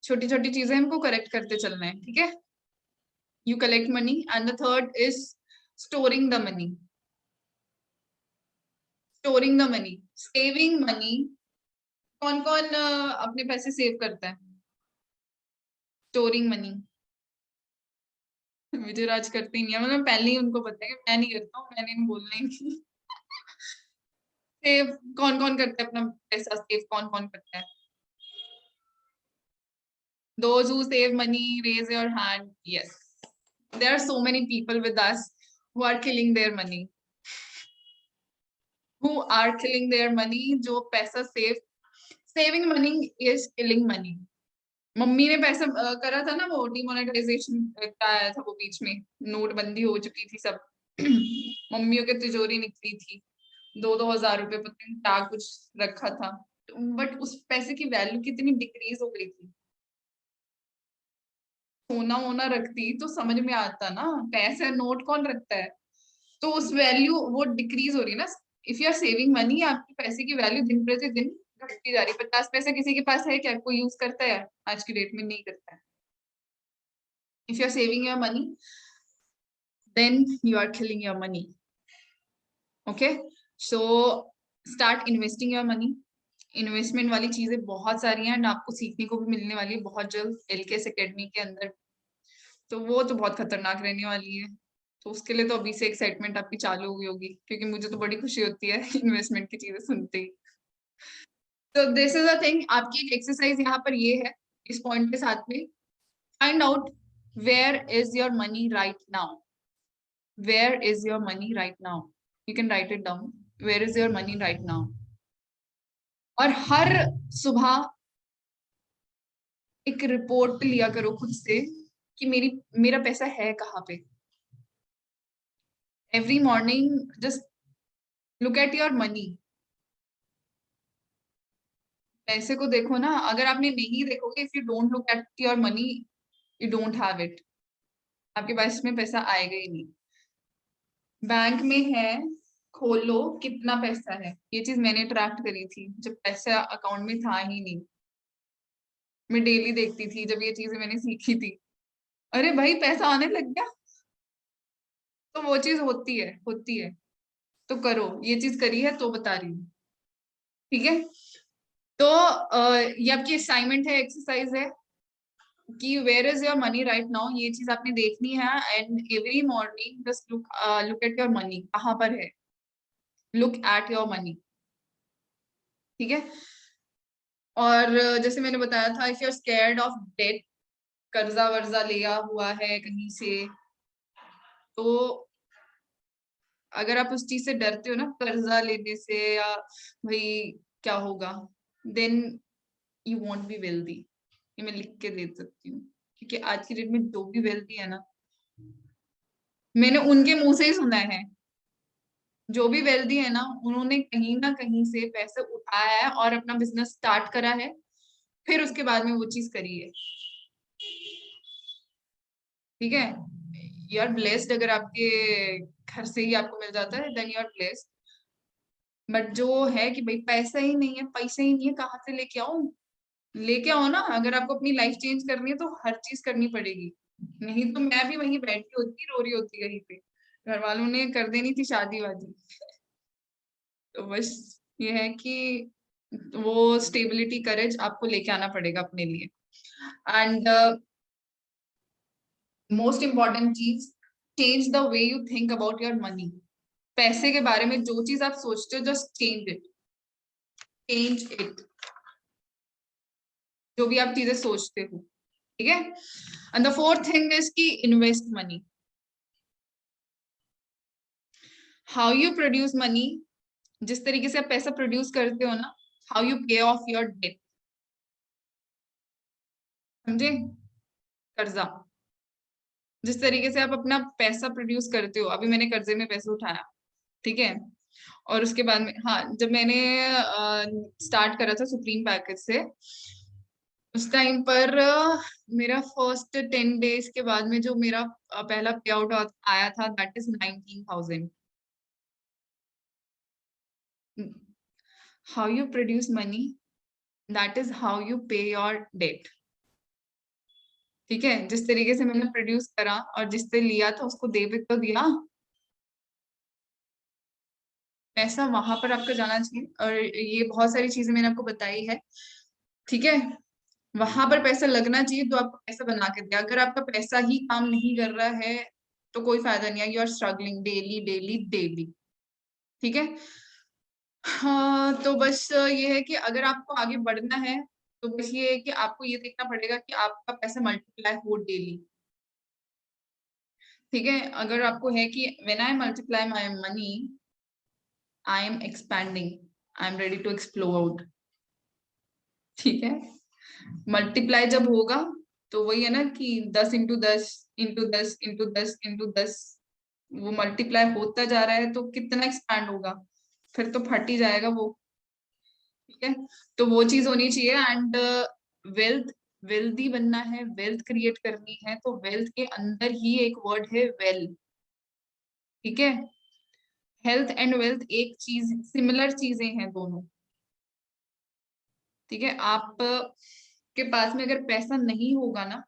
छोटी छोटी चीजें हमको करेक्ट करते चलना है, ठीक है। You collect money. And the third is storing the money. Storing the money, saving money. कौन कौन अपने पैसे सेव करता है? स्टोरिंग मनी, विजय राज करते ही नहीं है, मतलब पहले ही उनको पता है कि मैं नहीं करता हूँ, मैंने नहीं बोलना ही। सेव कौन कौन करता है अपना पैसा? सेव कौन कौन करता है? Those who save money, raise your hand. Yes, there are so many people with us who are killing their money. Who are killing their money? जो पैसा save, saving money is killing money. Mummy ने पैसा करा था ना, वो demonetisation का आया था वो बीच में, नोटबंदी हो चुकी थी सब। मम्मियों की तिजोरी निकली थी, 2 2 हजार रुपए पता नहीं क्या कुछ रखा था। बट उस पैसे की वैल्यू कितनी डिक्रीज हो गई थी। सोना वोना रखती तो समझ में आता ना, पैसे नोट कौन रखता है। तो उस वैल्यू वो डिक्रीज हो रही है ना। If you are saving money, आपके पैसे की वैल्यू दिन प्रतिदिन घटती जा रही है। 50 पैसा किसी के पास है क्या? कोई यूज करता है आज की डेट में? नहीं करता है। If you are saving your money, then you are killing your money. Okay, so start investing your money, investment वाली चीजें बहुत सारी हैं एंड आपको सीखने को भी मिलने वाली है बहुत जल्द एलकेएस एकेडमी के अंदर। तो वो तो बहुत खतरनाक रहने वाली है। तो उसके लिए तो अभी से एक्साइटमेंट आपकी चालू हो गई होगी, क्योंकि मुझे तो बड़ी खुशी होती है इन्वेस्टमेंट की चीजें सुनते ही। तो दिस इज अ थिंग, आपकी एक एक्सरसाइज यहाँ पर ये है इस पॉइंट के साथ में, find out where is your money right now. Where is your money right now, you can write it down, where is your money right now. और हर सुबह एक रिपोर्ट लिया करो खुद से कि मेरा पैसा है कहाँ पे। Every morning just look at your money. पैसे को देखो ना, अगर आपने नहीं देखोगे, if you don't look at your money, you don't have it. आपके पास में पैसा आएगा ही नहीं। बैंक में है, खोलो कितना पैसा है। ये चीज मैंने ट्रैक करी थी जब पैसा अकाउंट में था ही नहीं। मैं डेली देखती थी जब ये चीजें मैंने सीखी थी। अरे भाई पैसा आने लग गया। तो वो चीज होती है, होती है। तो करो, ये चीज करी है तो बता रही हूँ। ठीक है। तो ये आपकी असाइनमेंट है, एक्सरसाइज है कि where is your money right now, ये चीज आपने देखनी है। And every morning just look at your money, कहाँ पर है। Look at your money. ठीक है। और जैसे मैंने बताया था, if you are scared of debt, कर्जा वर्जा लिया हुआ है कहीं से, तो अगर आप उस चीज से डरते हो ना, कर्जा लेने से या भाई क्या होगा, then you won't be wealthy. ये मैं लिख के दे सकती हूँ, क्योंकि आज की डेट में जो भी वेल्दी है ना, मैंने उनके मुंह से ही सुना है। जो भी वेल्दी है ना, उन्होंने कहीं ना कहीं से पैसे उठाया है और अपना बिजनेस स्टार्ट करा है, फिर उसके बाद में वो चीज करी है। ठीक है। यू आर ब्लेस्ड अगर आपके घर से ही आपको मिल जाता है, then you are blessed. But जो है कि भाई पैसा ही नहीं है, पैसा ही नहीं है, कहाँ से लेके आओ। लेके आओ ना, अगर आपको अपनी लाइफ चेंज करनी है तो हर चीज करनी पड़ेगी। नहीं तो मैं भी वहीं बैठी होती, रो रही होती कहीं पे, घर वालों ने कर देनी थी शादी वादी। तो बस ये है कि वो स्टेबिलिटी, करेज आपको लेके आना पड़ेगा अपने लिए। एंड मोस्ट इम्पॉर्टेंट चीज, change the way you think about your money. पैसे के बारे में जो चीज आप सोचते हो, just change it, change it. जो भी आप चीजें सोचते हो। ठीक है। And the fourth thing is कि invest money. How you produce money, जिस तरीके से आप पैसा प्रोड्यूस करते हो ना, how you pay off your debt. समझे? कर्जा। जिस तरीके से आप अपना पैसा प्रोड्यूस करते हो, अभी मैंने कर्जे में पैसे उठाया, ठीक है। और उसके बाद में, हाँ, जब मैंने स्टार्ट करा था सुप्रीम पैकेज से, उस टाइम पर मेरा फर्स्ट 10 डेज के बाद में जो मेरा पहला पे आउट आया था, that is 19,000। How you produce money, that is how you पे योर डेट। ठीक है। जिस तरीके से मैंने प्रोड्यूस करा और जिससे लिया था उसको दे भी तो दिया। पैसा वहां पर आपका जाना चाहिए, और ये बहुत सारी चीजें मैंने आपको बताई है। ठीक है। वहां पर पैसा लगना चाहिए तो आपको पैसा बना के दे। अगर आपका पैसा ही काम नहीं कर रहा है तो कोई फायदा नहीं है। You are struggling daily daily daily. ठीक है। हाँ, तो बस ये है कि अगर आपको आगे बढ़ना है तो बस ये है कि आपको ये देखना पड़ेगा कि आपका पैसा मल्टीप्लाई हो डेली। ठीक है। अगर आपको है कि when I multiply my money, I am expanding, I am ready to explore. ठीक है। मल्टीप्लाई जब होगा तो वही है ना कि 10 इंटू 10 इंटू 10 इंटू 10 इंटू 10, वो मल्टीप्लाई होता जा रहा है तो कितना एक्सपैंड होगा, फिर तो फट ही जाएगा वो। ठीक है। तो वो चीज होनी चाहिए। एंड वेल्थ, वेल्दी बनना है, वेल्थ क्रिएट करनी है, तो वेल्थ के अंदर ही एक वर्ड है वेल। ठीक है। हेल्थ एंड वेल्थ एक चीज, सिमिलर चीजें हैं दोनों। ठीक है। आप के पास में अगर पैसा नहीं होगा ना,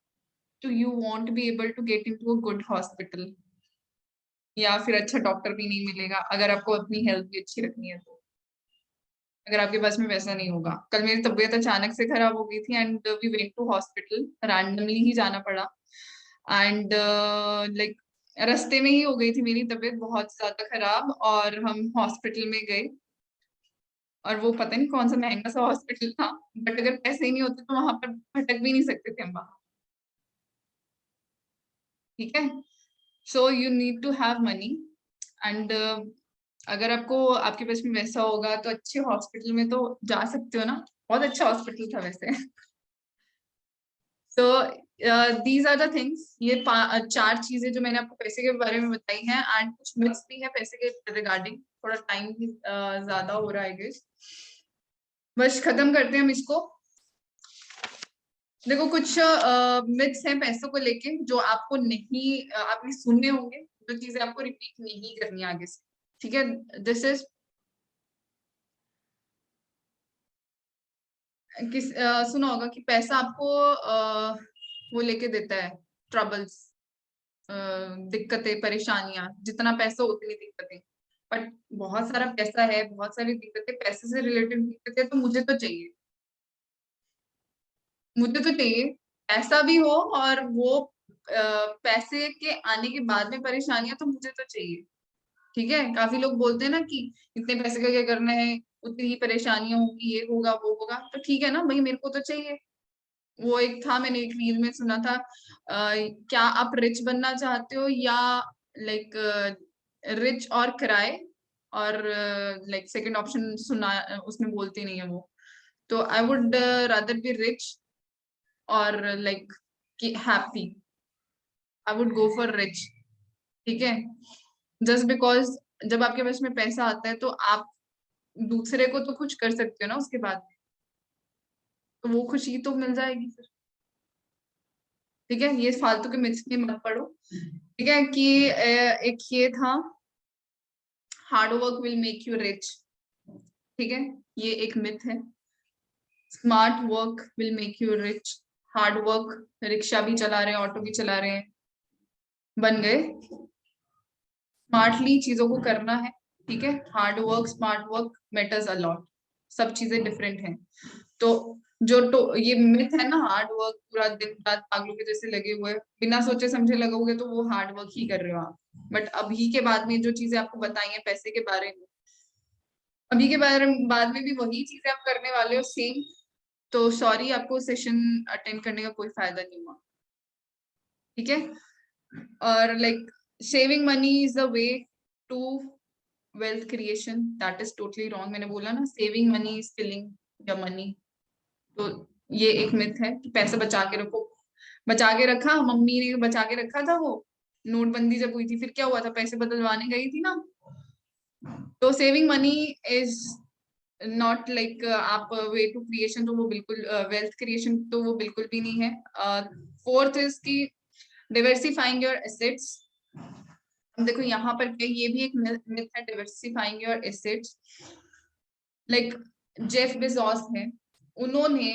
तो you won't be able to get into a good hospital, या फिर अच्छा डॉक्टर भी नहीं मिलेगा अगर आपको अपनी हेल्थ भी अच्छी रखनी है तो। अगर आपके पास में पैसा नहीं होगा। कल मेरी तबीयत अचानक से खराब हो गई थी and we went to hospital, randomly ही जाना पड़ा एंड लाइक रास्ते में ही हो गई थी मेरी तबीयत बहुत ज्यादा खराब और हम हॉस्पिटल में गए और वो पता नहीं कौन सा महंगा सा हॉस्पिटल था, बट अगर पैसे ही नहीं होते तो वहां पर भटक भी नहीं सकते थे हम वहां। ठीक है, so you need to have money and अगर आपको आपके पास में वैसा होगा तो अच्छे हॉस्पिटल में तो जा सकते हो ना। बहुत अच्छा हॉस्पिटल था वैसे। तो दीज आर द थिंग्स, ये चार चीजें जो मैंने आपको पैसे के बारे में बताई हैं एंड कुछ मिथ्स भी है पैसे के रिगार्डिंग। थोड़ा टाइम भी ज्यादा हो रहा है गेस, बस खत्म करते हैं हम इसको। देखो कुछ मिथ्स हैं पैसों को लेके जो आपको नहीं आपने सुने होंगे, जो चीजें आपको रिपीट नहीं करनी आगे से। ठीक है, दिस इज सुना होगा कि पैसा आपको वो लेके देता है, ट्रबल्स, दिक्कतें परेशानियां, जितना पैसा उतनी दिक्कतें। बट बहुत सारा पैसा है, बहुत सारी दिक्कतें, पैसे से रिलेटेड दिक्कतें तो मुझे तो चाहिए, मुझे तो चाहिए पैसा भी हो और वो पैसे के आने के बाद में परेशानियां तो मुझे तो चाहिए। ठीक है, काफी लोग बोलते हैं ना कि इतने पैसे का क्या करना है, उतनी ही परेशानियां होगी, ये होगा वो होगा, तो ठीक है ना भाई, मेरे को तो चाहिए। वो एक था, मैंने एक रील में सुना था, क्या आप रिच बनना चाहते हो या लाइक रिच और किराए, और लाइक सेकंड ऑप्शन सुना उसमें बोलती नहीं है वो। तो I would rather be rich और like happy, I would go for rich. ठीक है, जस्ट बिकॉज जब आपके पास में पैसा आता है तो आप दूसरे को तो खुश कर सकते हो ना उसके बाद, तो वो खुशी तो मिल जाएगी फिर। ठीक है, ये फालतू के मिथ्स में मत पड़ो। ठीक है कि एक ये था, hard work will make you rich. ठीक है, ये एक मिथ है। Smart work will make you rich, hard work, rickshaw भी चला रहे हैं, ऑटो भी चला रहे हैं, बन गए। स्मार्टली चीजों को करना है। ठीक है, hard work smart work matters a lot, सब चीजें डिफरेंट हैं। तो जो ये मिथ है ना, हार्ड वर्क पूरा दिन रात पागलों के जैसे लगे हुए बिना सोचे समझे लगोगे तो वो हार्ड वर्क ही कर रहे हो आप। बट अभी के बाद में जो चीजें आपको बताई हैं पैसे के बारे में, अभी के बारे में बाद में भी वही चीजें आप करने वाले हो सेम, तो सॉरी, आपको सेशन अटेंड करने का कोई फायदा नहीं हुआ। ठीक है, और like saving money is the way to wealth creation, that is totally wrong. मैंने बोला ना, saving money is killing your money. तो ये एक मिथ है कि पैसा बचा के रखो, बचा के रखा, मम्मी ने बचा के रखा था वो, नोटबंदी जब हुई थी फिर क्या हुआ था, पैसे बदलवाने गई थी ना। तो saving money is not like आप वे टू क्रिएशन, तो वो बिल्कुल वेल्थ क्रिएशन तो वो बिल्कुल भी नहीं है। फोर्थ इज की डिवर्सिफाइंग योर एसेट्स। देखो यहाँ पर क्या, ये भी एक मिथ है, diversifying your assets. Like Jeff Bezos है, उन्होंने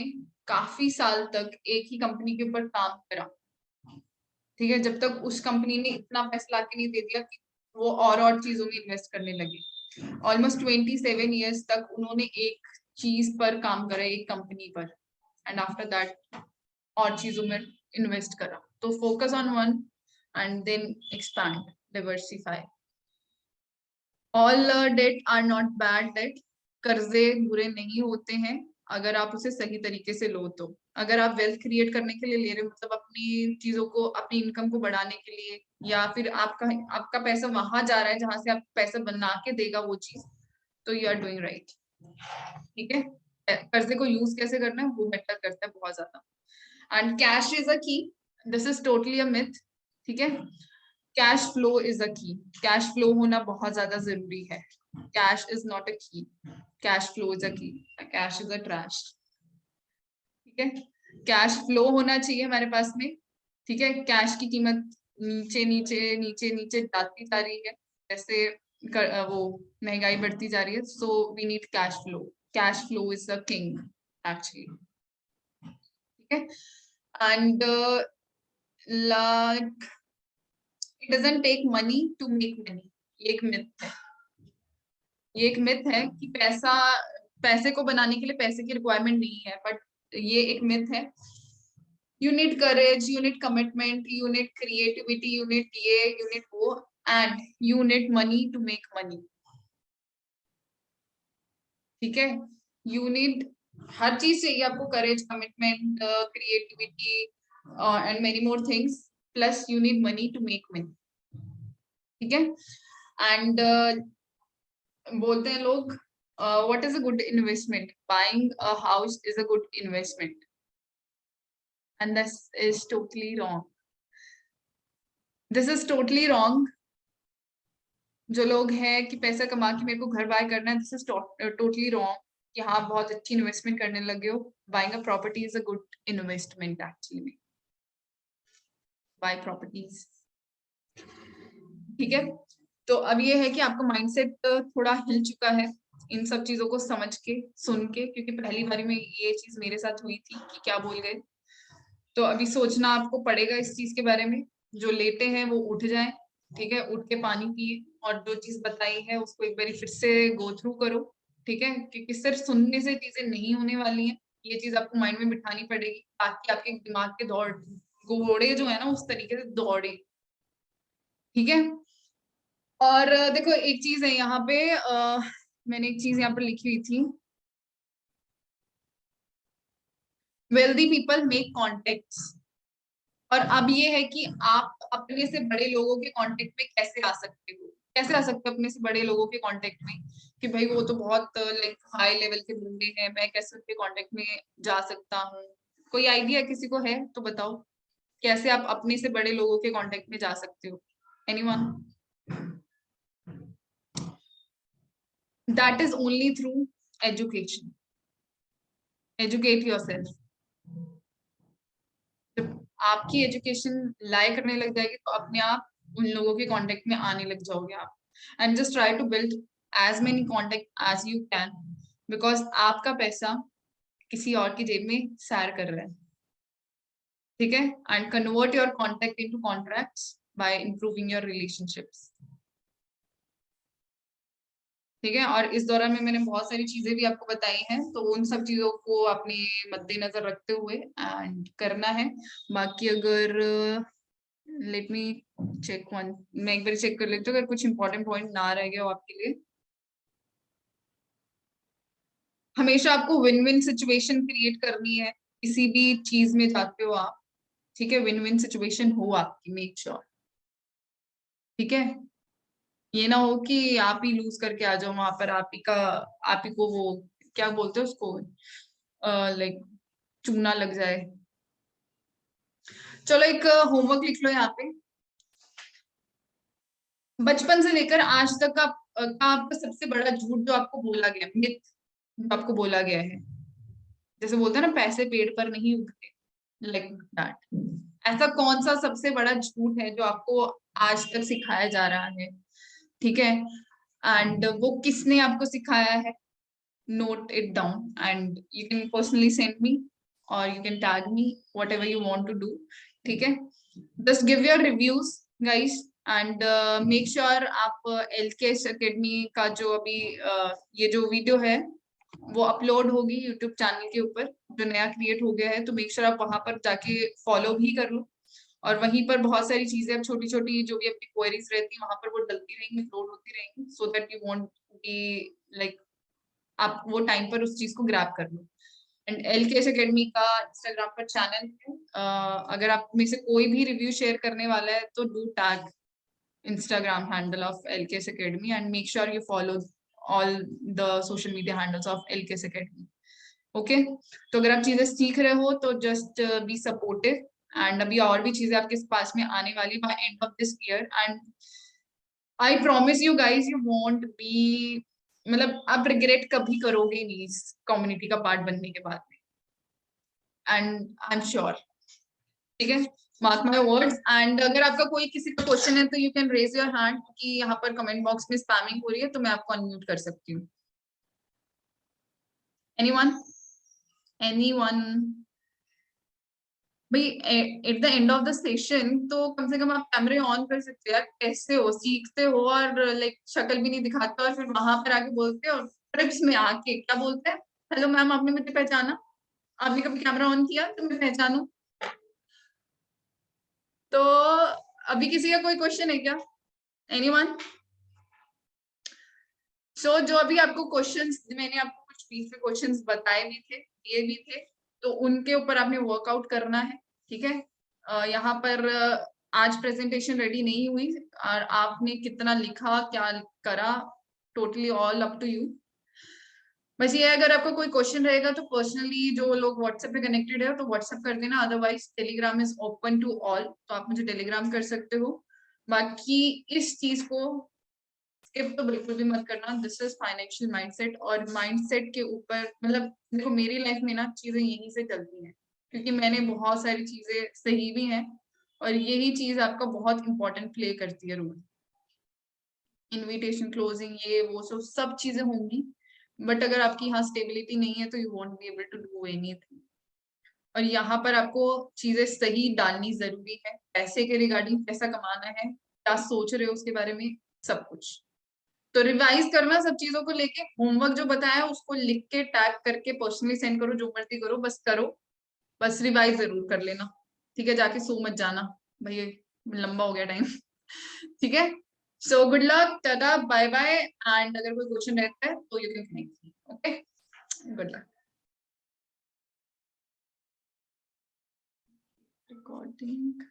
काफी साल तक एक ही कंपनी के ऊपर काम करा। ठीक है, जब तक उस कंपनी ने इतना पैसा लाके नहीं दे दिया कि वो और चीजों में इन्वेस्ट करने लगे। ऑलमोस्ट 27 ईयर्स तक उन्होंने एक चीज पर काम करा, एक कंपनी पर, एंड आफ्टर दैट और चीजों में इन्वेस्ट करा। तो focus on one and then expand, diversify. All debt are not bad debt, कर्जे बुरे नहीं होते हैं अगर आप उसे सही तरीके से लो तो। अगर आप वेल्थ क्रिएट करने के लिए ले रहे हो, मतलब अपनी चीजों को, अपनी इनकम को बढ़ाने के लिए, या फिर आपका आपका पैसा वहां जा रहा है जहां से आप पैसा बना के देगा वो चीज, तो यू आर डूइंग राइट। ठीक है, कर्जे को यूज कैसे करना है वो मैटर करता है बहुत ज्यादा। एंड कैश इज अ की, this is totally a myth. ठीक है, कैश फ्लो इज अ की, कैश फ्लो होना बहुत ज्यादा जरूरी है। कैश इज नॉट अ की, कैश फ्लो इज अ की, कैश इज अ ट्रैश। ठीक है, कैश फ्लो होना चाहिए हमारे पास में। ठीक है, कैश की कीमत नीचे नीचे नीचे नीचे जाती जा रही है, जैसे वो महंगाई बढ़ती जा रही है। So we need cash flow, cash flow is the king actually. ठीक है, and like it doesn't take money to make money, ये एक मिथ है। ये एक मिथ है कि पैसा पैसे को बनाने के लिए पैसे की रिक्वायरमेंट नहीं है, बट ये एक मिथ है। You need courage, you need commitment, you need creativity, you need ये, यू नीड वो, and you need money to make money. ठीक है, यू नीड हर चीज चाहिए आपको, courage, commitment, creativity and many more things, plus you need money to make money. ठीक है, एंड बोलते हैं लोग what is a good investment, buying a house is a good investment, and this is totally wrong. This is totally wrong. जो लोग हैं कि पैसा कमा के मेरे को घर बाय करना है, दिस इज टोटली रॉन्ग कि हाँ बहुत अच्छी इन्वेस्टमेंट करने लगे हो। Buying a property is a good investment actually में, बाय प्रॉपर्टीज। ठीक है, तो अब ये है कि आपका माइंडसेट थोड़ा हिल चुका है इन सब चीजों को समझ के, सुन के, क्योंकि पहली बारी में ये चीज मेरे साथ हुई थी कि क्या बोल गए। तो अभी सोचना आपको पड़ेगा इस चीज के बारे में। जो लेटे हैं वो उठ जाएं, ठीक है, उठ के पानी पिए, और जो चीज बताई है उसको एक बार फिर से गो थ्रू करो। ठीक है, क्योंकि सिर्फ सुनने से चीजें नहीं होने वाली हैं, ये चीज आपको माइंड में बिठानी पड़ेगी ताकि आपके दिमाग के दौड़ घोड़े जो है ना उस तरीके से दौड़े। ठीक है, और देखो एक चीज है यहाँ पे, मैंने एक चीज यहाँ पर लिखी हुई थी, वेल्दी पीपल मेक कॉन्टेक्ट्स। और अब ये है कि आप अपने से बड़े लोगों के कांटेक्ट में कैसे आ सकते हो, कैसे आ सकते हो अपने से बड़े लोगों के कांटेक्ट में, कि भाई वो तो बहुत लाइक हाई लेवल के बंदे हैं, मैं कैसे उनके कांटेक्ट में जा सकता हूँ। कोई आइडिया किसी को है तो बताओ, कैसे आप अपने से बड़े लोगों के कांटेक्ट में जा सकते हो? Anyone? That is only through education. Educate yourself. जब आपकी एजुकेशन लाई करने लग जाएगी तो अपने आप उन लोगों के कांटेक्ट में आने लग जाओगे आप। And just try to build as many contact as you can, because आपका पैसा किसी और की जेब में सैर कर रहा है। ठीक है, and convert your contact into contracts by improving your relationships. ठीक है, और इस दौरान में मैंने बहुत सारी चीजें भी आपको बताई हैं, तो उन सब चीजों को अपने मद्देनजर रखते हुए एंड करना है। बाकी अगर लेट मी चेक वन, मैं एक बार चेक कर लेती हूँ अगर कुछ इंपॉर्टेंट पॉइंट ना रह गया हो आपके लिए। हमेशा आपको विन विन सिचुएशन क्रिएट करनी है किसी भी चीज में जाते हो आप। ठीक है, विन विन सिचुएशन हो आपकी, मेक श्योर। ठीक है, ये ना हो कि आप ही लूज करके आ जाओ वहां पर, आप ही को वो क्या बोलते हैं उसको, लाइक चूना लग जाए। चलो एक होमवर्क लिख लो यहाँ पे। बचपन से लेकर आज तक का आपका सबसे बड़ा झूठ जो आपको बोला गया, मिथ जो आपको बोला गया है, जैसे बोलते हैं ना पैसे पेड़ पर नहीं उगते, लाइक दैट। ऐसा कौन सा सबसे बड़ा झूठ है जो आपको आज तक सिखाया जा रहा है? ठीक है, एंड वो किसने आपको सिखाया है? Note it down and you can personally send me और you can tag me, whatever you want to do. ठीक है, just give your reviews guys, and make sure आप एलकेएस एकेडमी का जो अभी ये जो वीडियो है वो अपलोड होगी यूट्यूब चैनल के ऊपर जो नया क्रिएट हो गया है, तो मेक श्योर आप वहां पर जाके फॉलो भी कर लो। और वहीं पर बहुत सारी चीजें अब छोटी छोटी जो भी आपकी क्वेरीज रहती है वहां पर वो डलती रहेंगी, अपलोड होती रहेंगी, so that you won't be like आप वो टाइम पर उस चीज को ग्रैब कर लो। एंड एलकेएस एकेडमी का इंस्टाग्राम पर चैनल है, अगर आप में से कोई भी रिव्यू शेयर करने वाला है तो do tag Instagram handle of LKS Academy and make sure you follow all the social media handles of LKS Academy. Okay, तो अगर आप चीजें सीख रहे हो तो जस्ट बी सपोर्टिव, एंड अभी और भी चीजें आपके पास में आने वाली by end of this year, and I promise you guys you won't be, मतलब आप रिग्रेट कभी करोगे नहीं इस कम्युनिटी का पार्ट बनने के बाद में, एंड आई एम श्योर। ठीक है, मार्क माय वर्ड्स। एंड अगर आपका कोई किसी का क्वेश्चन है तो you can raise your hand, कि यहाँ पर कमेंट बॉक्स में स्पैमिंग हो रही है तो मैं आपको अनम्यूट कर सकती हूँ। एनीवन? एनीवन? भाई at the end of the session तो कम से कम आप कैमरे ऑन कर सकते हो यार, कैसे हो सीखते हो और लाइक शक्ल भी नहीं दिखाते और फिर वहां पर आके बोलते हो ट्रिप्स में आके क्या बोलते हैं, हेलो मैम आपने मुझे पहचाना, आपने कभी कैमरा ऑन किया तो मैं पहचानू। तो अभी किसी का कोई क्वेश्चन है क्या, एनीवन? सो जो अभी आपको क्वेश्चंस मैंने आपको कुछ बीच में क्वेश्चंस बताए भी थे, दिए भी थे, तो उनके ऊपर आपने वर्कआउट करना है, ठीक है। यहाँ पर आज प्रेजेंटेशन रेडी नहीं हुई और आपने कितना लिखा क्या करा, totally all up to you. बस ये अगर आपको कोई क्वेश्चन रहेगा तो पर्सनली जो लोग व्हाट्सएप पे कनेक्टेड है तो व्हाट्सएप कर देना, otherwise Telegram is open to all, तो आप मुझे टेलीग्राम कर सकते हो। बाकी इस चीज को स्किप तो बिल्कुल भी मत करना, दिस इज फाइनेंशियल माइंडसेट, और माइंडसेट के ऊपर मतलब देखो मेरी लाइफ में ना चीजें यहीं से चलती हैं, क्योंकि मैंने बहुत सारी चीजें सही भी हैं और यही चीज आपका बहुत इंपॉर्टेंट प्ले करती है रोल। इनविटेशन क्लोजिंग ये वो सब चीजें होंगी, बट अगर आपकी यहाँ स्टेबिलिटी नहीं है तो you won't be able to do anything. और यहाँ पर आपको चीजें सही डालनी जरूरी है, पैसे के रिगार्डिंग, पैसा कमाना है, क्या सोच रहे हो उसके बारे में, सब कुछ। तो रिवाइज करना सब चीजों को लेके, होमवर्क जो बताया उसको लिख के टैग करके पर्सनली सेंड करो, जो मर्जी करो, बस करो, बस रिवाइज जरूर कर लेना, ठीक है। जाके सो मत जाना भाई, लंबा हो गया टाइम ठीक है। So good luck, tata, bye bye, and अगर कोई क्वेश्चन रहता है तो you can connect, okay, good luck. Recording